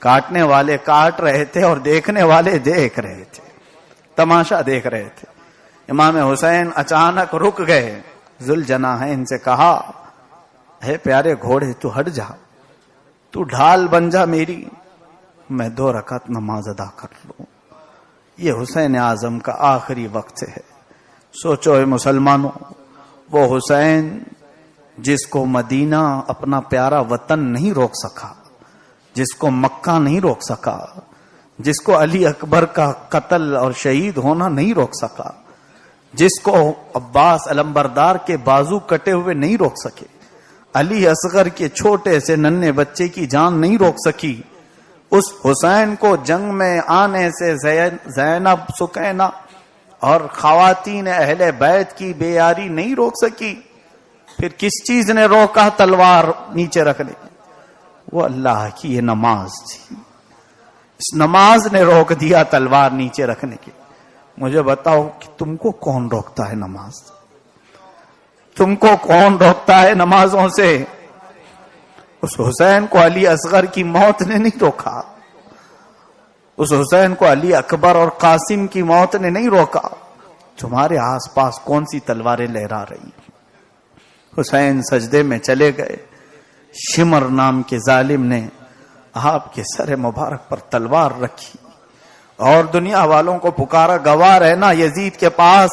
کاٹنے والے کاٹ رہے تھے اور دیکھنے والے دیکھ رہے تھے، تماشا دیکھ رہے تھے۔ امام حسین اچانک رک گئے، ذوالجناحین سے کہا اے پیارے گھوڑے تو ہٹ جا، تو ڈھال بن جا میری، میں 2 رکعت نماز ادا کر لوں۔ یہ حسین اعظم کا آخری وقت ہے۔ سوچو اے مسلمانوں، وہ حسین جس کو مدینہ اپنا پیارا وطن نہیں روک سکا، جس کو مکہ نہیں روک سکا، جس کو علی اکبر کا قتل اور شہید ہونا نہیں روک سکا، جس کو عباس علمبردار کے بازو کٹے ہوئے نہیں روک سکے، علی اصغر کے چھوٹے سے ننھے بچے کی جان نہیں روک سکی، اس حسین کو جنگ میں آنے سے زینب، سکینہ اور خواتین اہل بیت کی بے یاری نہیں روک سکی، پھر کس چیز نے روکا تلوار نیچے رکھنے؟ وہ اللہ کی یہ نماز تھی، اس نماز نے روک دیا تلوار نیچے رکھنے کے۔ مجھے بتاؤ کہ تم کو کون روکتا ہے نماز؟ تم کو کون روکتا ہے نمازوں سے؟ اس حسین کو علی اصغر کی موت نے نہیں روکا، اس حسین کو علی اکبر اور قاسم کی موت نے نہیں روکا۔ تمہارے آس پاس کون سی تلواریں لہرا رہی؟ حسین سجدے میں چلے گئے، شمر نام کے ظالم نے آپ کے سر مبارک پر تلوار رکھی اور دنیا والوں کو پکارا، گواہ رہنا یزید کے پاس،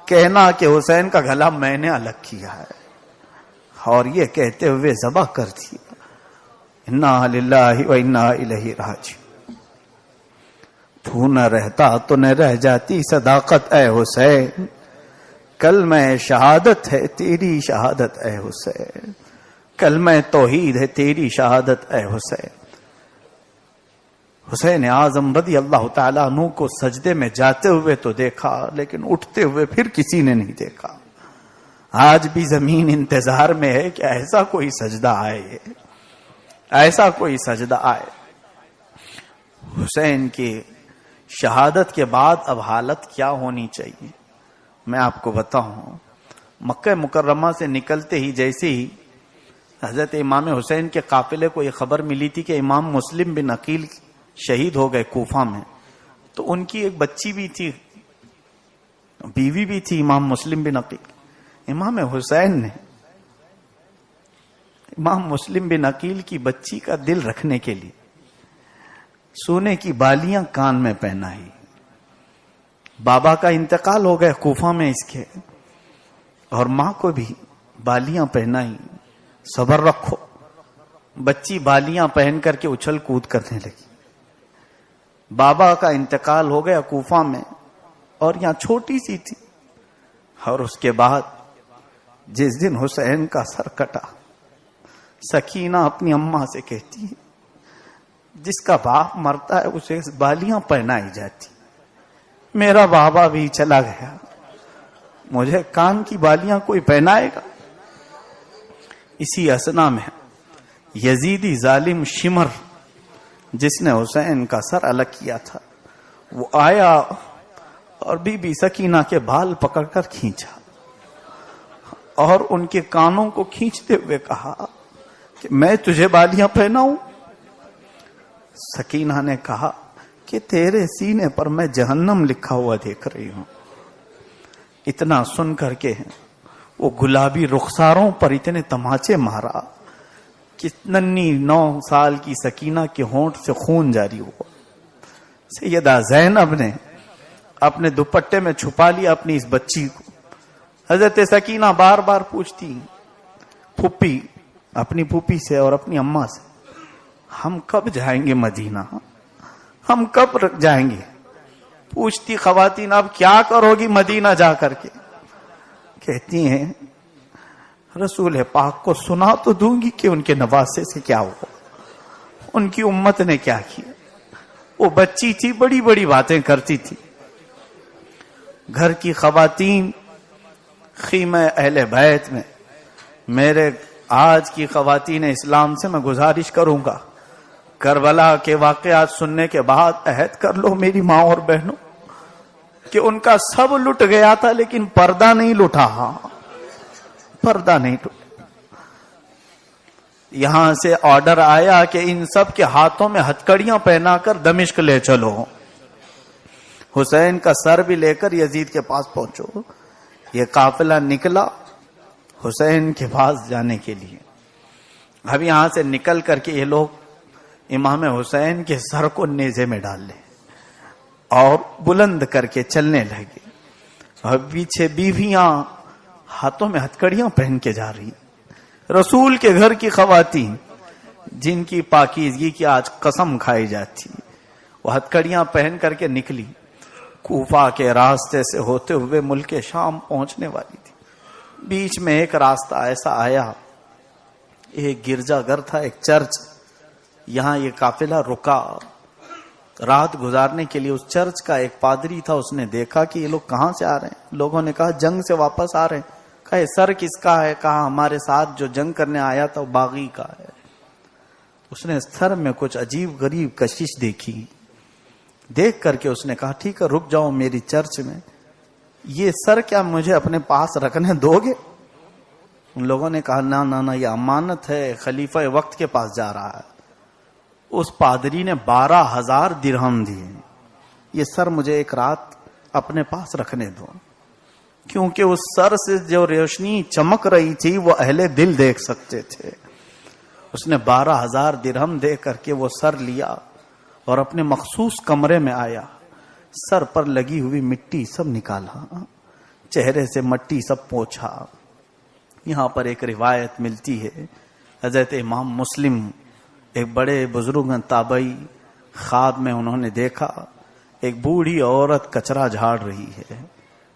کہنا کہ حسین کا گلا میں نے الگ کیا ہے، اور یہ کہتے ہوئے ذبح کر دیا۔ انا للہ و انا الیہ راجعون۔ تو نہ رہتا تو نہ رہ جاتی صداقت اے حسین، کلمہ شہادت ہے تیری شہادت اے حسین، کلمہ توحید ہے تیری شہادت اے حسین۔ حسین اعظم رضی اللہ تعالیٰ عنہ کو سجدے میں جاتے ہوئے تو دیکھا، لیکن اٹھتے ہوئے پھر کسی نے نہیں دیکھا۔ آج بھی زمین انتظار میں ہے کہ ایسا کوئی سجدہ آئے، ایسا کوئی سجدہ آئے۔ حسین کی شہادت کے بعد اب حالت کیا ہونی چاہیے میں آپ کو بتاؤں۔ مکہ مکرمہ سے نکلتے ہی جیسے ہی حضرت امام حسین کے قافلے کو یہ خبر ملی تھی کہ امام مسلم بن عقیل شہید ہو گئے کوفہ میں، تو ان کی ایک بچی بھی تھی، بیوی بھی تھی امام مسلم بن عقیل۔ امام حسین نے امام مسلم بن عقیل کی بچی کا دل رکھنے کے لیے سونے کی بالیاں کان میں پہنائی۔ بابا کا انتقال ہو گیا کوفہ میں اس کے، اور ماں کو بھی بالیاں پہنائی، صبر رکھو۔ بچی بالیاں پہن کر کے اچھل کود کرنے لگی۔ بابا کا انتقال ہو گیا کوفہ میں، اور یہاں چھوٹی سی تھی، اور اس کے بعد جس دن حسین کا سر کٹا، سکینہ اپنی اماں سے کہتی ہے جس کا باپ مرتا ہے اسے بالیاں پہنائی جاتی، میرا بابا بھی چلا گیا، مجھے کان کی بالیاں کوئی پہنائے گا؟ اسی اسنا میں یزیدی ظالم شمر جس نے حسین کا سر الگ کیا تھا، وہ آیا اور بی بی سکینہ کے بال پکڑ کر کھینچا اور ان کے کانوں کو کھینچتے ہوئے کہا کہ میں تجھے بالیاں پہناؤں؟ سکینہ نے کہا کہ تیرے سینے پر میں جہنم لکھا ہوا دیکھ رہی ہوں۔ اتنا سن کر کے وہ گلابی رخساروں پر اتنے تماچے مارا کہ ننھی 9 سال کی سکینہ کے ہونٹ سے خون جاری ہوا۔ سیدہ زینب نے اپنے دوپٹے میں چھپا لیا اپنی اس بچی کو۔ حضرت سکینہ بار بار پوچھتی پھوپھی، اپنی پھوپھی سے اور اپنی اماں سے، ہم کب جائیں گے مدینہ؟ ہم کب جائیں گے؟ پوچھتی خواتین اب کیا کرو گی مدینہ جا کر کے؟ کہتی ہیں رسول پاک کو سنا تو دوں گی کہ ان کے نواسے سے کیا ہوا، ان کی امت نے کیا کیا۔ وہ بچی تھی، بڑی بڑی باتیں کرتی تھی۔ گھر کی خواتین خیمہ اہل بیت میں، میرے آج کی خواتین اسلام سے میں گزارش کروں گا، کربلا کے واقعات سننے کے بعد عہد کر لو میری ماں اور بہنوں کہ ان کا سب لٹ گیا تھا لیکن پردہ نہیں لٹا، پردہ نہیں لٹا۔ یہاں سے آرڈر آیا کہ ان سب کے ہاتھوں میں ہتکڑیاں پہنا کر دمشق لے چلو، حسین کا سر بھی لے کر یزید کے پاس پہنچو۔ یہ قافلہ نکلا حسین کے پاس جانے کے لیے۔ اب یہاں سے نکل کر کے یہ لوگ امام حسین کے سر کو نیزے میں ڈال لیں اور بلند کر کے چلنے لگے، اور پیچھے بیویاں ہاتھوں میں ہتکڑیاں پہن کے جا رہی۔ رسول کے گھر کی خواتین جن کی پاکیزگی کی آج قسم کھائی جاتی، وہ ہتھکڑیاں پہن کر کے نکلی، کوفہ کے راستے سے ہوتے ہوئے ملک شام پہنچنے والی تھی۔ بیچ میں ایک راستہ ایسا آیا، ایک گرجا گھر تھا، ایک چرچ، یہاں یہ قافلہ رکا رات گزارنے کے لیے۔ اس چرچ کا ایک پادری تھا، اس نے دیکھا کہ یہ لوگ کہاں سے آ رہے ہیں۔ لوگوں نے کہا جنگ سے واپس آ رہے ہیں۔ کہا یہ سر کس کا ہے؟ کہا ہمارے ساتھ جو جنگ کرنے آیا تھا وہ باغی کا ہے۔ اس نے سر میں کچھ عجیب غریب کشش دیکھی، دیکھ کر کے اس نے کہا ٹھیک ہے رک جاؤ میری چرچ میں، یہ سر کیا مجھے اپنے پاس رکھنے دو گے؟ ان لوگوں نے کہا نہ نہ نہ، یہ امانت ہے، خلیفہ وقت کے پاس جا رہا ہے۔ اس پادری نے 12,000 درہم دیے، یہ سر مجھے ایک رات اپنے پاس رکھنے دو، کیونکہ اس سر سے جو روشنی چمک رہی تھی وہ اہل دل دیکھ سکتے تھے۔ اس نے 12,000 درہم دے کر کے وہ سر لیا اور اپنے مخصوص کمرے میں آیا، سر پر لگی ہوئی مٹی سب نکالا، چہرے سے مٹی سب پوچھا۔ یہاں پر ایک روایت ملتی ہے، حضرت امام مسلم ایک بڑے بزرگ تابعی، خواب میں انہوں نے دیکھا ایک بوڑھی عورت کچرا جھاڑ رہی ہے،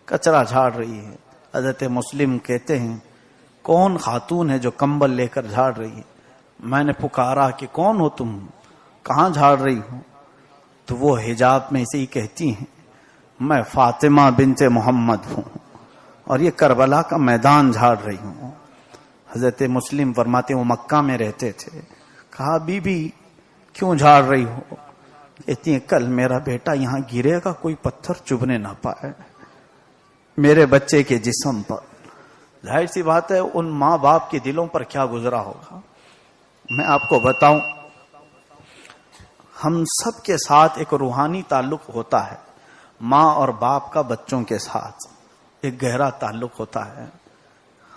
کچرا جھاڑ رہی ہے۔ حضرت مسلم کہتے ہیں کون خاتون ہے جو کمبل لے کر جھاڑ رہی ہے؟ میں نے پکارا کہ کون ہو تم، کہاں جھاڑ رہی ہو؟ تو وہ حجاب میں سے ہی کہتی ہیں میں فاطمہ بنت محمد ہوں اور یہ کربلا کا میدان جھاڑ رہی ہوں۔ حضرت مسلم فرماتے ہیں وہ مکہ میں رہتے تھے۔ کہا بی بی کیوں جھاڑ رہی ہو؟ کہتی ہیں کل میرا بیٹا یہاں گرے گا، کوئی پتھر چبھنے نہ پائے میرے بچے کے جسم پر۔ ظاہر سی بات ہے ان ماں باپ کے دلوں پر کیا گزرا ہوگا۔ میں آپ کو بتاؤں، ہم سب کے ساتھ ایک روحانی تعلق ہوتا ہے، ماں اور باپ کا بچوں کے ساتھ ایک گہرا تعلق ہوتا ہے۔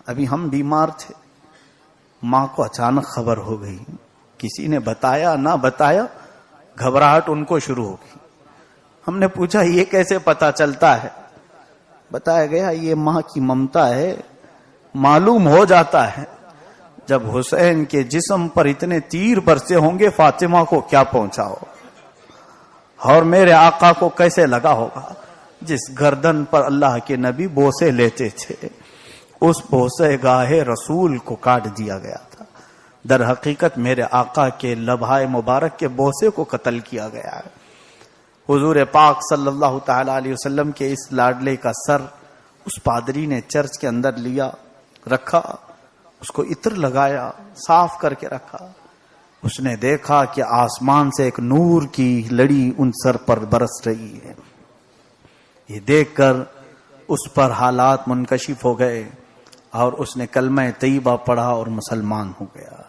ابھی ہم بیمار تھے، ماں کو اچانک خبر ہو گئی، کسی نے بتایا نہ بتایا، گھبراہٹ ان کو شروع ہو گئی۔ ہم نے پوچھا یہ کیسے پتا چلتا ہے؟ بتایا گیا یہ ماں کی ممتا ہے، معلوم ہو جاتا ہے جب حسین کے جسم پر اتنے تیر برسے ہوں گے فاطمہ کو کیا پہنچا ہو، اور میرے آقا کو کیسے لگا ہوگا۔ جس گردن پر اللہ کے نبی بوسے لیتے تھے اس بوسے گاہے رسول کو کاٹ دیا گیا تھا، در حقیقت میرے آقا کے لبہائے مبارک کے بوسے کو قتل کیا گیا ہے۔ حضور پاک صلی اللہ تعالی علیہ وسلم کے اس لاڈلے کا سر اس پادری نے چرچ کے اندر لیا، رکھا، اس کو عطر لگایا، صاف کر کے رکھا۔ اس نے دیکھا کہ آسمان سے ایک نور کی لڑی ان سر پر برس رہی ہے۔ یہ دیکھ کر اس پر حالات منکشف ہو گئے اور اس نے کلمہ طیبہ پڑھا اور مسلمان ہو گیا۔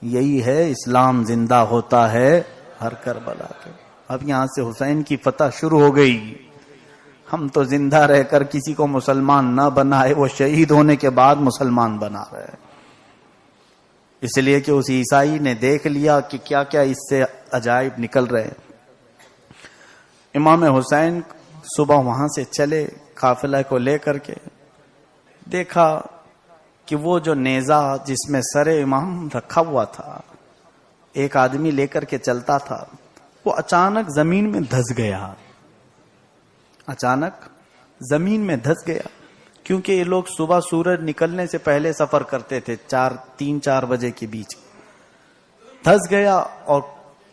یہی ہے اسلام زندہ ہوتا ہے ہر کربلا کے۔ اب یہاں سے حسین کی فتح شروع ہو گئی۔ ہم تو زندہ رہ کر کسی کو مسلمان نہ بنائے، وہ شہید ہونے کے بعد مسلمان بنا رہے، اس لیے کہ اس عیسائی نے دیکھ لیا کہ کیا کیا اس سے عجائب نکل رہے۔ امام حسین صبح وہاں سے چلے قافلہ کو لے کر کے، دیکھا کہ وہ جو نیزہ جس میں سر امام رکھا ہوا تھا ایک آدمی لے کر کے چلتا تھا، وہ اچانک زمین میں دھس گیا، اچانک زمین میں دھس گیا، کیونکہ یہ لوگ صبح سورج نکلنے سے پہلے سفر کرتے تھے، 3-4 بجے کے بیچ۔ دھس گیا اور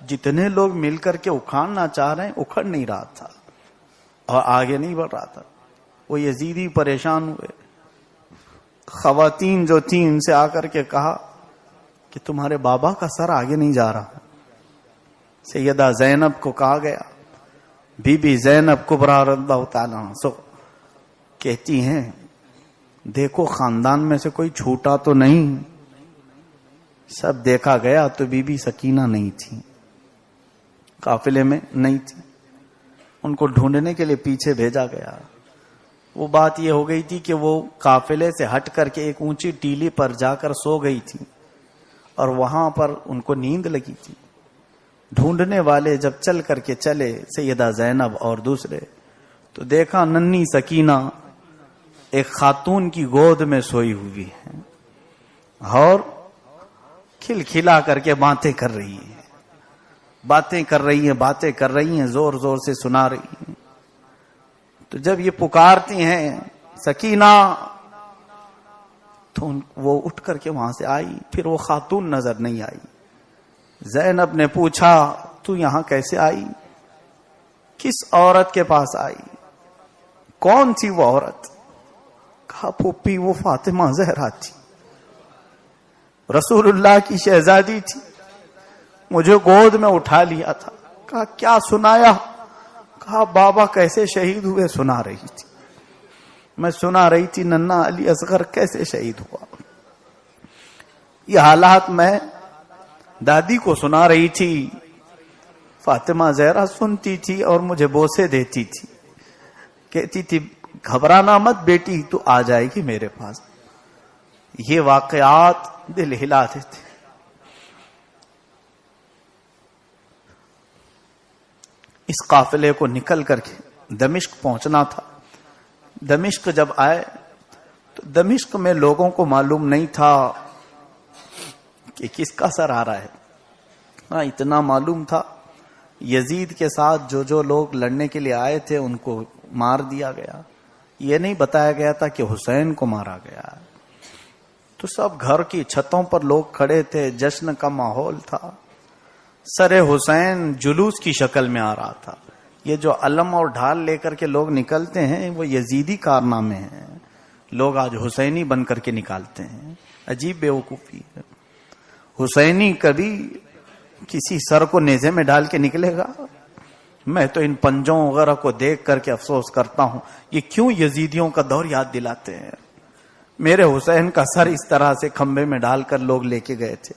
جتنے لوگ مل کر کے اکھاڑنا چاہ رہے ہیں اکھڑ نہیں رہا تھا اور آگے نہیں بڑھ رہا تھا۔ وہ یزیدی پریشان ہوئے، خواتین جو تھیں ان سے آ کر کے کہا کہ تمہارے بابا کا سر آگے نہیں جا رہا۔ سیدہ زینب کو کہا گیا، بی بی زینب کبریٰ رضی اللہ تعالیٰ عنہ کہتی ہیں دیکھو خاندان میں سے کوئی چھوٹا تو نہیں۔ سب دیکھا گیا تو بی بی سکینہ نہیں تھی، قافلے میں نہیں تھی، ان کو ڈھونڈنے کے لیے پیچھے بھیجا گیا۔ وہ بات یہ ہو گئی تھی کہ وہ قافلے سے ہٹ کر کے ایک اونچی ٹیلی پر جا کر سو گئی تھی اور وہاں پر ان کو نیند لگی تھی۔ ڈھونڈنے والے جب چل کر کے چلے سیدہ زینب اور دوسرے، تو دیکھا ننھی سکینہ ایک خاتون کی گود میں سوئی ہوئی ہے اور کھلکھلا کر کے باتیں کر رہی ہے۔ باتیں کر رہی ہیں زور زور سے سنا رہی ہیں. تو جب یہ پکارتی ہیں سکینہ تو وہ اٹھ کر کے وہاں سے آئی. پھر وہ خاتون نظر نہیں آئی. زینب نے پوچھا تو یہاں کیسے آئی؟ کس عورت کے پاس آئی؟ کون تھی وہ عورت؟ کہا پھوپھی وہ فاطمہ زہرا تھی، رسول اللہ کی شہزادی تھی، مجھے گود میں اٹھا لیا تھا. کہا کیا سنایا؟ کہا بابا کیسے شہید ہوئے سنا رہی تھی. میں سنا رہی تھی ننا علی اصغر کیسے شہید ہوا. یہ حالات میں دادی کو سنا رہی تھی. فاطمہ زہرا سنتی تھی اور مجھے بوسے دیتی تھی، کہتی تھی گھبرانا مت بیٹی، تو آ جائے گی میرے پاس. یہ واقعات دل ہلا دیتے. اس قافلے کو نکل کر کے دمشق پہنچنا تھا. دمشق جب آئے تو دمشق میں لوگوں کو معلوم نہیں تھا کہ کس کا سر آ رہا ہے. ہاں اتنا معلوم تھا یزید کے ساتھ جو لوگ لڑنے کے لیے آئے تھے ان کو مار دیا گیا. یہ نہیں بتایا گیا تھا کہ حسین کو مارا گیا. تو سب گھر کی چھتوں پر لوگ کھڑے تھے، جشن کا ماحول تھا. سر حسین جلوس کی شکل میں آ رہا تھا. یہ جو علم اور ڈھال لے کر کے لوگ نکلتے ہیں وہ یزیدی کارنامے ہیں. لوگ آج حسینی بن کر کے نکالتے ہیں. عجیب بیوقوفی ہے. حسینی کبھی کسی سر کو نیزے میں ڈال کے نکلے گا؟ میں تو ان پنجوں وغیرہ کو دیکھ کر کے افسوس کرتا ہوں یہ کیوں یزیدیوں کا دور یاد دلاتے ہیں. میرے حسین کا سر اس طرح سے کھمبے میں ڈال کر لوگ لے کے گئے تھے.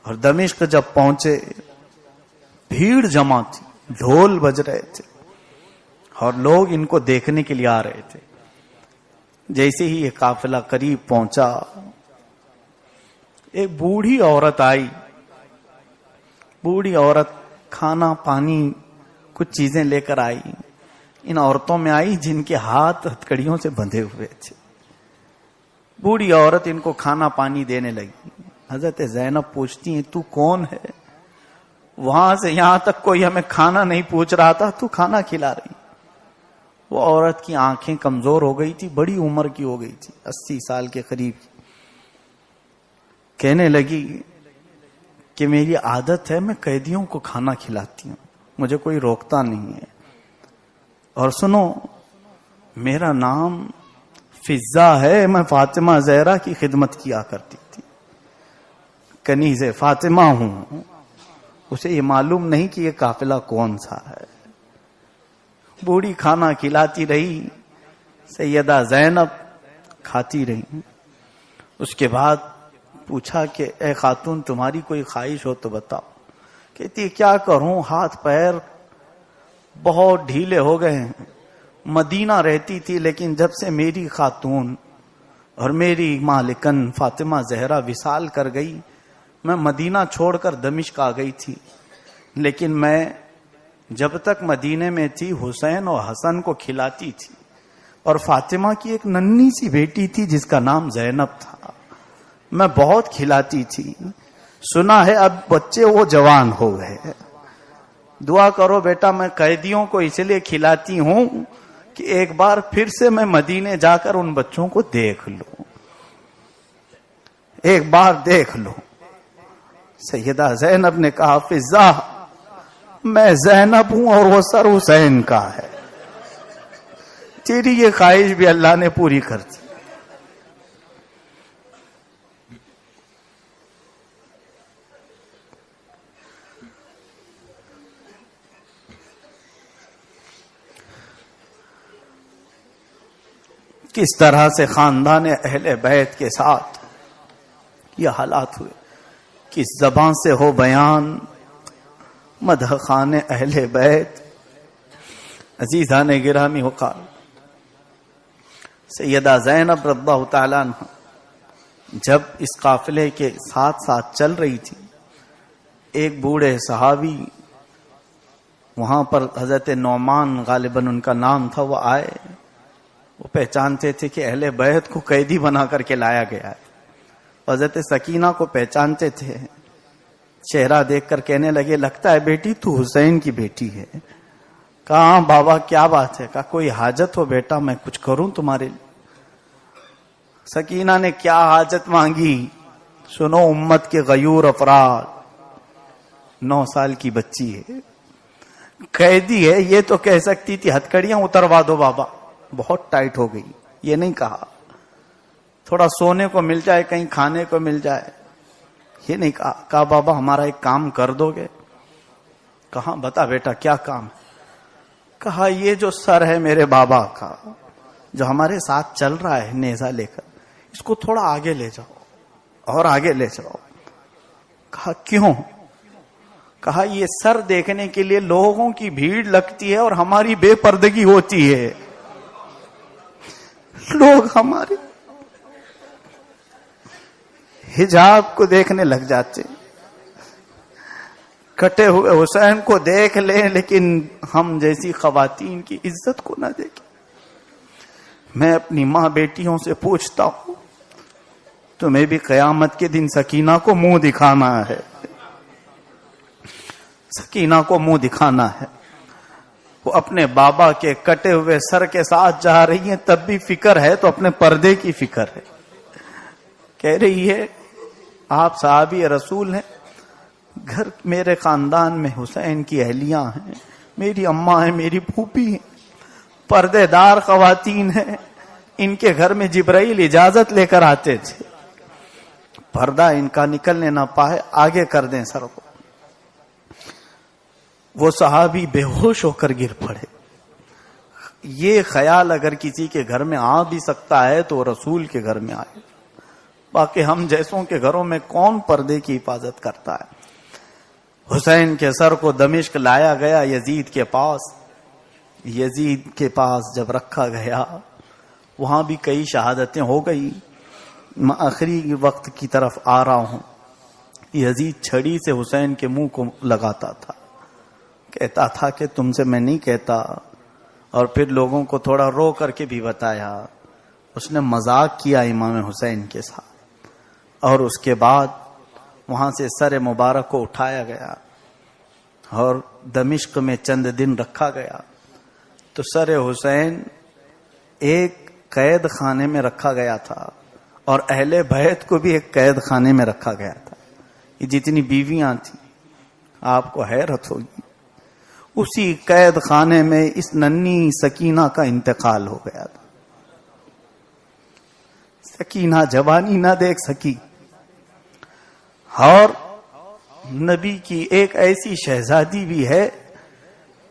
اور دمشق جب پہنچے بھیڑ جمع تھی، ڈھول بج رہے تھے اور لوگ ان کو دیکھنے کے لیے آ رہے تھے. جیسے ہی یہ قافلہ قریب پہنچا ایک بوڑھی عورت آئی. بوڑھی عورت کھانا پانی کچھ چیزیں لے کر آئی. ان عورتوں میں آئی جن کے ہاتھ ہتھکڑیوں سے بندھے ہوئے تھے. بوڑھی عورت ان کو کھانا پانی دینے لگی. حضرت زینب پوچھتی ہیں تو کون ہے؟ وہاں سے یہاں تک کوئی ہمیں کھانا نہیں پوچھ رہا تھا، تو کھانا کھلا رہی. وہ عورت کی آنکھیں کمزور ہو گئی تھی، بڑی عمر کی ہو گئی تھی، 80 سال کے قریب. کہنے لگی کہ میری عادت ہے میں قیدیوں کو کھانا کھلاتی ہوں، مجھے کوئی روکتا نہیں ہے. اور سنو میرا نام فضہ ہے، میں فاطمہ زہرا کی خدمت کیا کرتی تھی، کنیز فاطمہ ہوں. اسے یہ معلوم نہیں کہ یہ قافلہ کون سا ہے. بوڑھی کھانا کھلاتی رہی. سیدہ زینب کھاتی رہی. اس کے بعد پوچھا کہ اے خاتون تمہاری کوئی خواہش ہو تو بتاؤ. کہتی کیا کروں، ہاتھ پیر بہت ڈھیلے ہو گئے ہیں. مدینہ رہتی تھی لیکن جب سے میری خاتون اور میری مالکن فاطمہ زہرا وصال کر گئی میں مدینہ چھوڑ کر دمشق آ گئی تھی. لیکن میں جب تک مدینے میں تھی حسین اور حسن کو کھلاتی تھی. اور فاطمہ کی ایک ننھی سی بیٹی تھی جس کا نام زینب تھا، میں بہت کھلاتی تھی. سنا ہے اب بچے وہ جوان ہو گئے. دعا کرو بیٹا، میں قیدیوں کو اس لیے کھلاتی ہوں کہ ایک بار پھر سے میں مدینے جا کر ان بچوں کو دیکھ لوں، ایک بار دیکھ لوں. سیدہ زینب نے کہا فضہ میں زینب ہوں اور وہ سر حسین کا ہے. تیری یہ خواہش بھی اللہ نے پوری کر دی. کس طرح سے خاندان اہل بیت کے ساتھ یہ حالات ہوئے. کس زبان سے ہو بیان مدح خان اہل بیت. عزیزان گرامی وقار سیدہ زینب رضی اللہ تعالیٰ عنہ جب اس قافلے کے ساتھ ساتھ چل رہی تھی، ایک بوڑھے صحابی وہاں پر حضرت نعمان غالباً ان کا نام تھا، وہ آئے. وہ پہچانتے تھے کہ اہل بیت کو قیدی بنا کر کے لایا گیا ہے. حضرت سکینہ کو پہچانتے تھے. چہرہ دیکھ کر کہنے لگے لگتا ہے بیٹی تو حسین کی بیٹی ہے. کہا ہاں بابا کیا بات ہے؟ کہا کوئی حاجت ہو بیٹا میں کچھ کروں تمہارے لیے. سکینہ نے کیا حاجت مانگی سنو. امت کے غیور افراد، 9 سال کی بچی ہے، قیدی ہے، یہ تو کہہ سکتی تھی ہتھکڑیاں اتروا دو بابا، بہت ٹائٹ ہو گئی. یہ نہیں کہا تھوڑا سونے کو مل جائے، کہیں کھانے کو مل جائے. یہ نہیں کہا. کہا بابا ہمارا ایک کام کر دو گے؟ کہا بتا بیٹا کیا کام ہے؟ کہا یہ جو سر ہے میرے بابا کا جو ہمارے ساتھ چل رہا ہے نیزہ لے کر، اس کو تھوڑا آگے لے جاؤ اور آگے لے جاؤ. کہا کیوں؟ کہا یہ سر دیکھنے کے لیے لوگوں کی بھیڑ لگتی ہے اور ہماری بے پردگی ہوتی ہے، لوگ ہمارے حجاب کو دیکھنے لگ جاتے، کٹے ہوئے حسین کو دیکھ لیں لیکن ہم جیسی خواتین کی عزت کو نہ دیکھیں. میں اپنی ماں بیٹیوں سے پوچھتا ہوں تمہیں بھی قیامت کے دن سکینہ کو منہ دکھانا ہے، سکینہ کو منہ دکھانا ہے. وہ اپنے بابا کے کٹے ہوئے سر کے ساتھ جا رہی ہیں تب بھی فکر ہے تو اپنے پردے کی فکر ہے. کہہ رہی ہے آپ صحابی رسول ہیں، گھر میرے خاندان میں حسین کی اہلیاں ہیں، میری اماں ہیں، میری پھوپھی ہیں، پردے دار خواتین ہیں، ان کے گھر میں جبرائیل اجازت لے کر آتے تھے، پردہ ان کا نکلنے نہ پائے، آگے کر دیں سر کو. وہ صحابی بے ہوش ہو کر گر پڑے. یہ خیال اگر کسی کے گھر میں آ بھی سکتا ہے تو رسول کے گھر میں آئے، باقی ہم جیسوں کے گھروں میں کون پردے کی حفاظت کرتا ہے. حسین کے سر کو دمشق لایا گیا یزید کے پاس. یزید کے پاس جب رکھا گیا وہاں بھی کئی شہادتیں ہو گئی. میں آخری وقت کی طرف آ رہا ہوں. یزید چھڑی سے حسین کے منہ کو لگاتا تھا، کہتا تھا کہ تم سے میں نہیں کہتا، اور پھر لوگوں کو تھوڑا رو کر کے بھی بتایا. اس نے مذاق کیا امام حسین کے ساتھ، اور اس کے بعد وہاں سے سر مبارک کو اٹھایا گیا اور دمشق میں چند دن رکھا گیا. تو سر حسین ایک قید خانے میں رکھا گیا تھا اور اہل بیت کو بھی ایک قید خانے میں رکھا گیا تھا. یہ جتنی بیویاں تھیں آپ کو حیرت ہوگی، اسی قید خانے میں اس ننھی سکینہ کا انتقال ہو گیا تھا. سکینہ جوانی نہ دیکھ سکی، اور نبی کی ایک ایسی شہزادی بھی ہے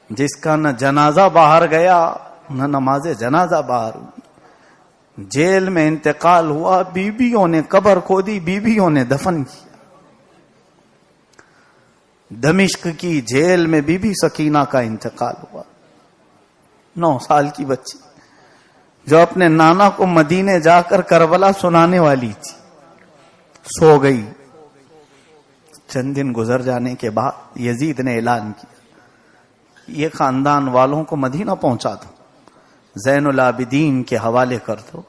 جس کا نہ جنازہ باہر گیا نہ نماز جنازہ باہر ہوئی. جیل میں انتقال ہوا، بیویوں نے قبر کھودی، بیویوں نے دفن کیا. دمشق کی جیل میں بی بی سکینہ کا انتقال ہوا. 9 سال کی بچی جو اپنے نانا کو مدینے جا کر کربلا سنانے والی تھی، سو گئی. چند دن گزر جانے کے بعد یزید نے اعلان کیا یہ خاندان والوں کو مدینہ پہنچا دو، زین العابدین کے حوالے کر دو.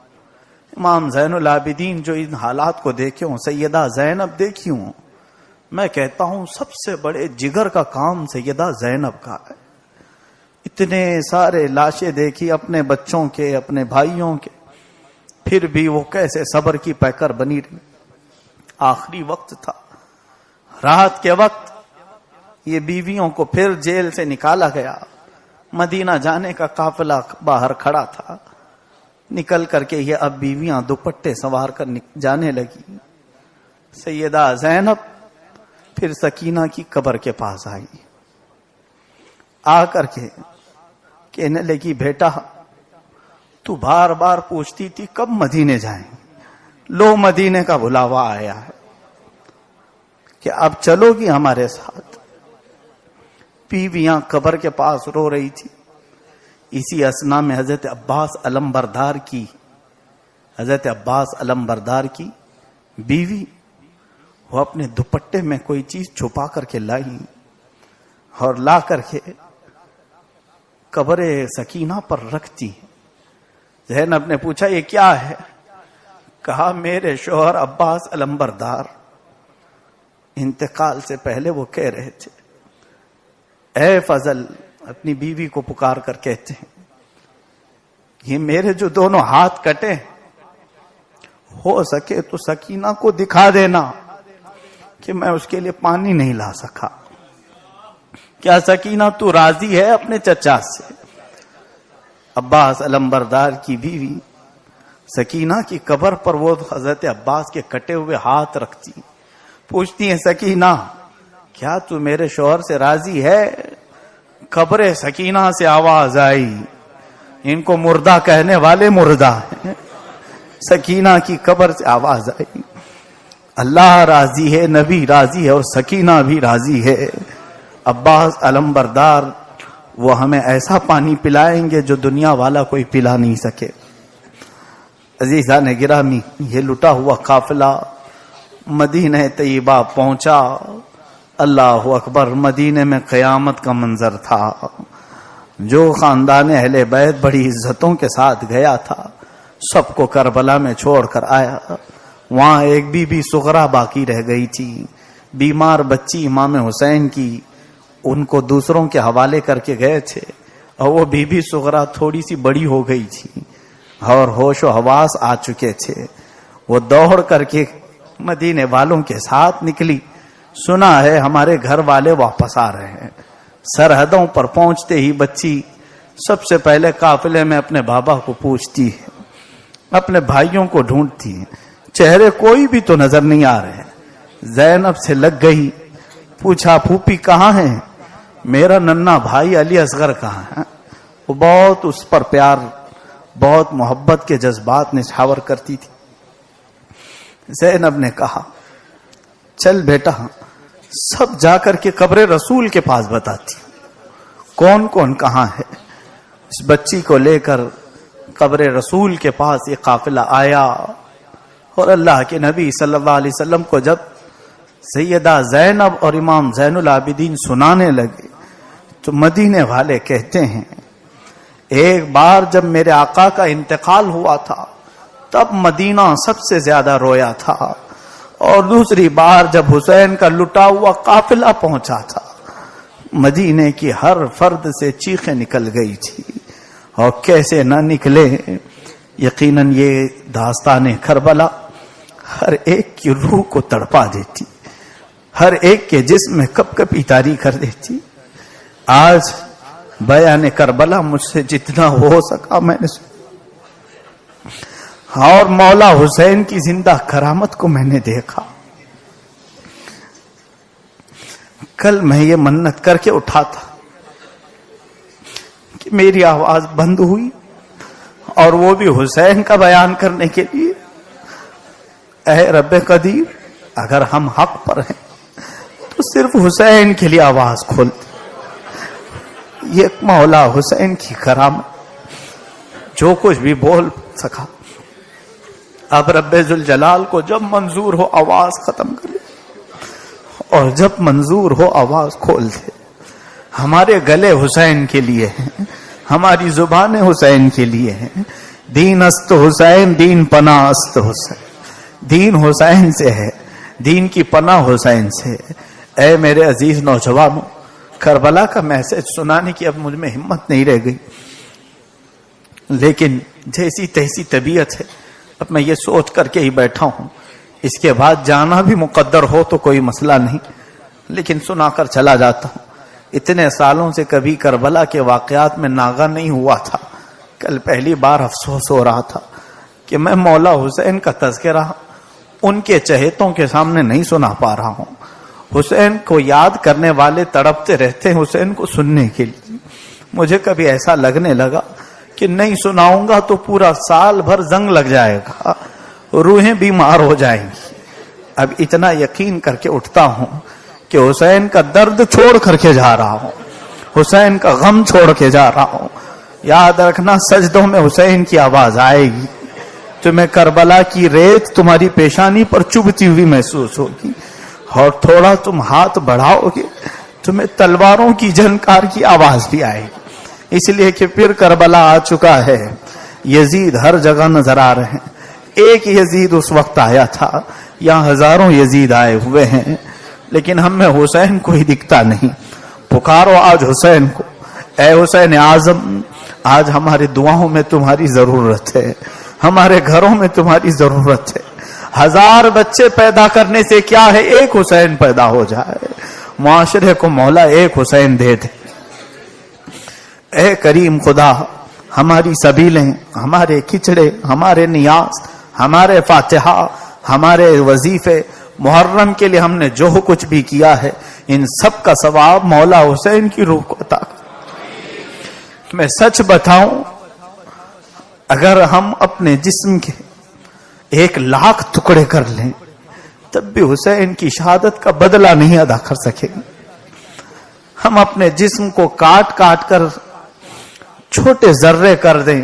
امام زین العابدین جو ان حالات کو دیکھے ہوں، سیدہ زینب دیکھی ہوں، میں کہتا ہوں سب سے بڑے جگر کا کام سیدہ زینب کا ہے. اتنے سارے لاشیں دیکھی اپنے بچوں کے، اپنے بھائیوں کے، پھر بھی وہ کیسے صبر کی پیکر بنی رہی. آخری وقت تھا، رات کے وقت یہ بیویوں کو پھر جیل سے نکالا گیا. مدینہ جانے کا قافلہ باہر کھڑا تھا. نکل کر کے یہ اب بیویاں دوپٹے سنوار کر جانے لگی. سیدہ زینب پھر سکینہ کی قبر کے پاس آئی. آ کر کے کہنے لگی بیٹا تو بار بار پوچھتی تھی کب مدینے جائیں، لو مدینے کا بلاوا آیا ہے کہ اب چلو گی ہمارے ساتھ. بیویاں قبر کے پاس رو رہی تھی. اسی اسنا میں حضرت عباس علم بردار کی بیوی وہ اپنے دوپٹے میں کوئی چیز چھپا کر کے لائی اور لا کر کے قبر سکینہ پر رکھتی. زینب نے پوچھا یہ کیا ہے؟ کہا میرے شوہر عباس علم بردار انتقال سے پہلے وہ کہہ رہے تھے، اے فضل، اپنی بیوی کو پکار کر کہتے ہیں، یہ میرے جو دونوں ہاتھ کٹے، ہو سکے تو سکینہ کو دکھا دینا کہ میں اس کے لیے پانی نہیں لا سکا. کیا سکینہ تو راضی ہے اپنے چچا سے؟ عباس علمبردار کی بیوی سکینہ کی قبر پر وہ حضرت عباس کے کٹے ہوئے ہاتھ رکھتی، پوچھتی ہیں، سکینہ کیا تو میرے شوہر سے راضی ہے؟ قبر سکینہ سے آواز آئی، ان کو مردہ کہنے والے مردہ ہیں. سکینہ کی قبر سے آواز آئی، اللہ راضی ہے، نبی راضی ہے اور سکینہ بھی راضی ہے. عباس علمبردار وہ ہمیں ایسا پانی پلائیں گے جو دنیا والا کوئی پلا نہیں سکے. عزیزان گرامی، یہ لٹا ہوا قافلہ مدینہ طیبہ پہنچا. اللہ اکبر، مدینے میں قیامت کا منظر تھا. جو خاندان اہل بیت بڑی عزتوں کے ساتھ گیا تھا، سب کو کربلا میں چھوڑ کر آیا. وہاں ایک بی بی سغرا باقی رہ گئی تھی، بیمار بچی امام حسین کی. ان کو دوسروں کے حوالے کر کے گئے تھے، اور وہ بی بی سغرا تھوڑی سی بڑی ہو گئی تھی اور ہوش و حواس آ چکے تھے. وہ دوڑ کر کے مدینے والوں کے ساتھ نکلی. سنا ہے ہمارے گھر والے واپس آ رہے ہیں. سرحدوں پر پہنچتے ہی بچی سب سے پہلے قافلے میں اپنے بابا کو پوچھتی ہے، اپنے بھائیوں کو ڈھونڈتی ہے، چہرے کوئی بھی تو نظر نہیں آ رہے. زینب سے لگ گئی، پوچھا پھوپھی کہاں ہیں؟ میرا ننھا بھائی علی اصغر کہاں ہے؟ وہ بہت اس پر پیار، بہت محبت کے جذبات نچھاور کرتی تھی. زینب نے کہا، چل بیٹا، سب جا کر کے قبر رسول کے پاس بتاتی کون کون کہاں ہے. اس بچی کو لے کر قبر رسول کے پاس یہ قافلہ آیا، اور اللہ کے نبی صلی اللہ علیہ وسلم کو جب سیدہ زینب اور امام زین العابدین سنانے لگے تو مدینے والے کہتے ہیں، ایک بار جب میرے آقا کا انتقال ہوا تھا تب مدینہ سب سے زیادہ رویا تھا، اور دوسری بار جب حسین کا لٹا ہوا قافلہ پہنچا تھا، مدینے کی ہر فرد سے چیخیں نکل گئی تھی. اور کیسے نہ نکلے، یقیناً یہ داستان کربلا ہر ایک کی روح کو تڑپا دیتی، ہر ایک کے جسم میں کپ کپی طاری کر دیتی. آج بیان کربلا مجھ سے جتنا ہو سکا میں نے اور مولا حسین کی زندہ کرامت کو میں نے دیکھا. کل میں یہ منت کر کے اٹھا تھا کہ میری آواز بند ہوئی، اور وہ بھی حسین کا بیان کرنے کے لیے. اے رب قدیر، اگر ہم حق پر ہیں تو صرف حسین کے لیے آواز کھول دے. یہ مولا حسین کی کرامت، جو کچھ بھی بول سکا. اب رب ذوالجلال کو جب منظور ہو آواز ختم کر لے، اور جب منظور ہو آواز کھول دے. ہمارے گلے حسین کے لیے ہیں، ہماری زبانیں حسین کے لیے ہیں. دین است حسین، دین پناہ است حسین. دین حسین سے ہے، دین کی پناہ حسین سے. اے میرے عزیز نوجوانوں، کربلا کا میسج سنانے کی اب مجھ میں ہمت نہیں رہ گئی، لیکن جیسی تیسی طبیعت ہے، اب میں یہ سوچ کر کے ہی بیٹھا ہوں. اس کے بعد جانا بھی مقدر ہو تو کوئی مسئلہ نہیں، لیکن سنا کر چلا جاتا ہوں. اتنے سالوں سے کبھی کربلا کے واقعات میں ناغہ نہیں ہوا تھا. کل پہلی بار افسوس ہو رہا تھا کہ میں مولا حسین کا تذکرہ ان کے چہیتوں کے سامنے نہیں سنا پا رہا ہوں. حسین کو یاد کرنے والے تڑپتے رہتے ہیں حسین کو سننے کے لیے. مجھے کبھی ایسا لگنے لگا کہ نہیں سناؤں گا تو پورا سال بھر زنگ لگ جائے گا، روحیں بیمار ہو جائیں گی. اب اتنا یقین کر کے اٹھتا ہوں کہ حسین کا درد چھوڑ کر کے جا رہا ہوں، حسین کا غم چھوڑ کے جا رہا ہوں. یاد رکھنا، سجدوں میں حسین کی آواز آئے گی. تمہیں کربلا کی ریت تمہاری پیشانی پر چبھتی ہوئی محسوس ہوگی، اور تھوڑا تم ہاتھ بڑھاؤ گے تمہیں تلواروں کی جھنکار کی آواز بھی آئے گی. اس لیے کہ پھر کربلا آ چکا ہے. یزید ہر جگہ نظر آ رہے ہیں. ایک یزید اس وقت آیا تھا، یہاں ہزاروں یزید آئے ہوئے ہیں. لیکن ہم میں حسین کوئی دکھتا نہیں. پکارو آج حسین کو. اے حسین اعظم، آج ہماری دعاؤں میں تمہاری ضرورت ہے، ہمارے گھروں میں تمہاری ضرورت ہے. 1000 بچے پیدا کرنے سے کیا ہے، ایک حسین پیدا ہو جائے. معاشرے کو مولا ایک حسین دے دے. اے کریم خدا، ہماری سبیلیں، ہمارے کھچڑے، ہمارے نیاز، ہمارے فاتحہ، ہمارے وظیفے، محرم کے لیے ہم نے جو کچھ بھی کیا ہے، ان سب کا ثواب مولا حسین کی روح کو عطا کر. میں سچ بتاؤں، اگر ہم اپنے جسم کے 1,00,000 ٹکڑے کر لیں تب بھی حسین کی شہادت کا بدلہ نہیں ادا کر سکیں گے. ہم اپنے جسم کو کاٹ کاٹ کر چھوٹے ذرے کر دیں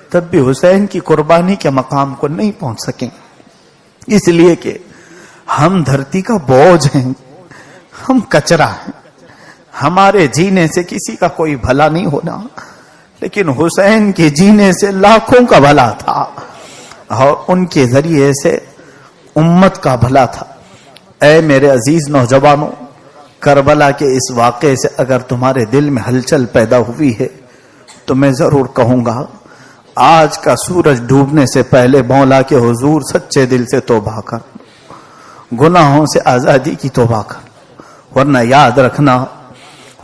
تب بھی حسین کی قربانی کے مقام کو نہیں پہنچ سکیں. اس لیے کہ ہم دھرتی کا بوجھ ہیں، ہم کچرا ہیں، ہمارے جینے سے کسی کا کوئی بھلا نہیں ہونا، لیکن حسین کے جینے سے لاکھوں کا بھلا تھا اور ان کے ذریعے سے امت کا بھلا تھا. اے میرے عزیز نوجوانوں، کربلا کے اس واقعے سے اگر تمہارے دل میں ہلچل پیدا ہوئی ہے تو میں ضرور کہوں گا، آج کا سورج ڈوبنے سے پہلے مولا کے حضور سچے دل سے توبہ کر، گناہوں سے آزادی کی توبہ کر. ورنہ یاد رکھنا،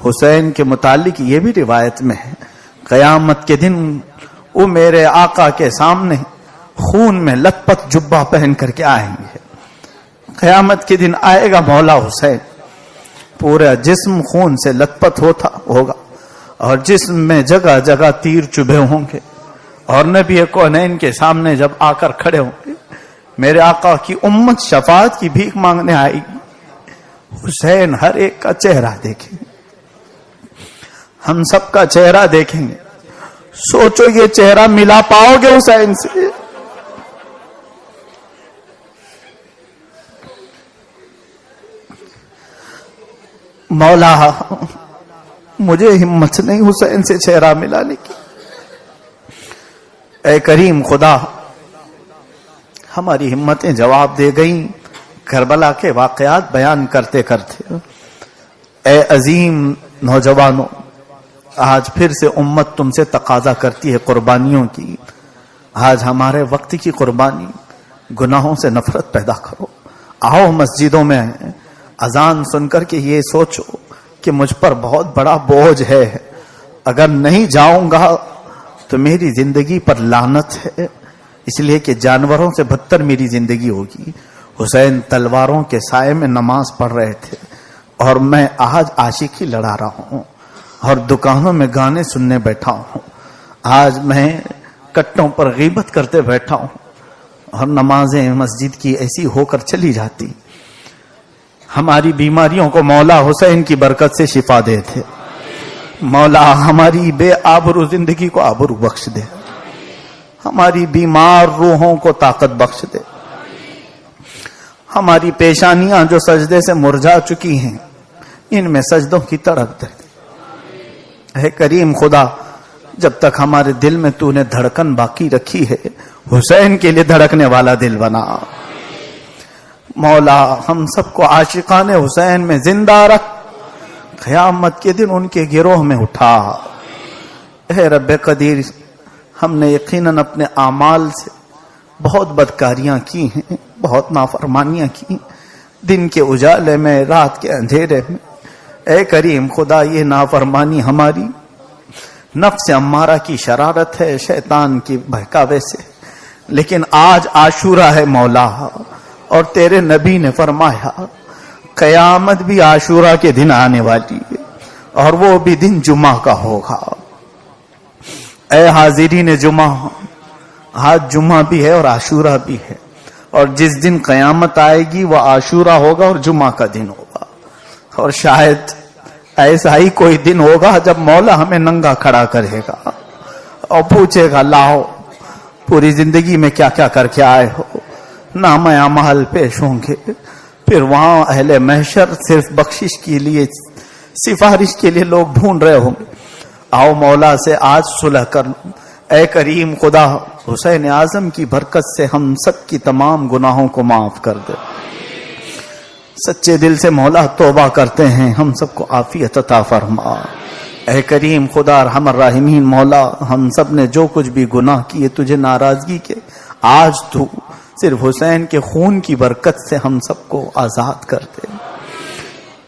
حسین کے متعلق یہ بھی روایت میں ہے، قیامت کے دن وہ میرے آقا کے سامنے خون میں لت پت جبہ پہن کر کے آئیں گے. قیامت کے دن آئے گا مولا حسین، پورا جسم خون سے لت پت ہوگا اور جسم میں جگہ جگہ تیر چبھے ہوں گے، اور نبی کونین کے سامنے جب آ کر کھڑے ہوں گے، میرے آقا کی امت شفاعت کی بھیک مانگنے آئے گی. حسین ہر ایک کا چہرہ دیکھیں گے، ہم سب کا چہرہ دیکھیں گے. سوچو یہ چہرہ ملا پاؤ گے حسین سے؟ مولا مجھے ہمت نہیں حسین سے چہرہ ملانے کی. اے کریم خدا، ہماری ہمتیں جواب دے گئیں کربلا کے واقعات بیان کرتے کرتے. اے عظیم نوجوانوں، آج پھر سے امت تم سے تقاضا کرتی ہے قربانیوں کی. آج ہمارے وقت کی قربانی، گناہوں سے نفرت پیدا کرو. آؤ مسجدوں میں اذان سن کر کے یہ سوچو کہ مجھ پر بہت بڑا بوجھ ہے، اگر نہیں جاؤں گا تو میری زندگی پر لعنت ہے، اس لیے کہ جانوروں سے بدتر میری زندگی ہوگی. حسین تلواروں کے سائے میں نماز پڑھ رہے تھے اور میں آج عاشقی لڑا رہا ہوں اور دکانوں میں گانے سننے بیٹھا ہوں. آج میں کٹوں پر غیبت کرتے بیٹھا ہوں اور نمازیں مسجد کی ایسی ہو کر چلی جاتی. ہماری بیماریوں کو مولا حسین کی برکت سے شفا دے تھے. مولا ہماری بے آبرو زندگی کو آبرو بخش دے، ہماری بیمار روحوں کو طاقت بخش دے. ہماری پیشانیاں جو سجدے سے مرجھا چکی ہیں ان میں سجدوں کی تڑپ دے. اے کریم خدا، جب تک ہمارے دل میں تو نے دھڑکن باقی رکھی ہے، حسین کے لیے دھڑکنے والا دل بنا. مولا ہم سب کو عاشقان حسین میں زندہ رکھ، قیامت کے دن ان کے گروہ میں اٹھا. اے رب قدیر، ہم نے یقیناً اپنے اعمال سے بہت بدکاریاں کی ہیں، بہت نافرمانیاں کی، دن کے اجالے میں، رات کے اندھیرے میں. اے کریم خدا، یہ نافرمانی ہماری نفس امارہ کی شرارت ہے، شیطان کی بہکاوے سے. لیکن آج عاشورہ ہے مولا، اور تیرے نبی نے فرمایا قیامت بھی عاشورہ کے دن آنے والی ہے اور وہ بھی دن جمعہ کا ہوگا. اے حاضرین جمعہ، آج جمعہ بھی ہے اور عاشورہ بھی ہے، اور جس دن قیامت آئے گی وہ عاشورہ ہوگا اور جمعہ کا دن ہوگا. اور شاید ایسا ہی کوئی دن ہوگا جب مولا ہمیں ننگا کھڑا کرے گا اور پوچھے گا لاؤ پوری زندگی میں کیا کیا کر کے آئے ہو. نام اعمال پیش ہوں گے، پھر وہاں اہل محشر صرف بخشش کے لیے، سفارش کے لیے لوگ ڈھونڈ رہے ہوں گے. آؤ مولا سے آج صلح کر لوں. اے کریم خدا، حسین اعظم کی برکت سے ہم سب کی تمام گناہوں کو معاف کر دے. سچے دل سے مولا توبہ کرتے ہیں، ہم سب کو عافیت عطا فرما۔ اے کریم خدا ارحم الراحمین مولا، ہم سب نے جو کچھ بھی گناہ کیے تجھے ناراضگی کے، آج تو صرف حسین کے خون کی برکت سے ہم سب کو آزاد کر دے۔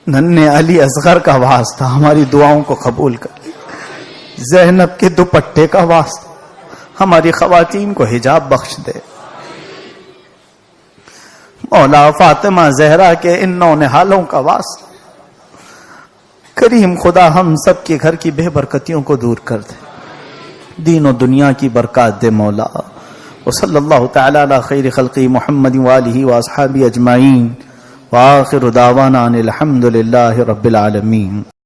ننھے علی اصغر کا واسطہ ہماری دعاؤں کو قبول کر لے، زینب کے دوپٹے کا واسطہ ہماری خواتین کو حجاب بخش دے، مولا فاطمہ زہرا کے ان نونہالوں کا واسطہ کریم خدا ہم سب کے گھر کی بے برکتیوں کو دور کر دے، دین و دنیا کی برکات دے مولا۔ وصلی اللہ تعالی علی خیر خلقی محمد وآلہ واصحابہ اجمعین، وآخر دعوانا ان الحمد للہ رب العالمین۔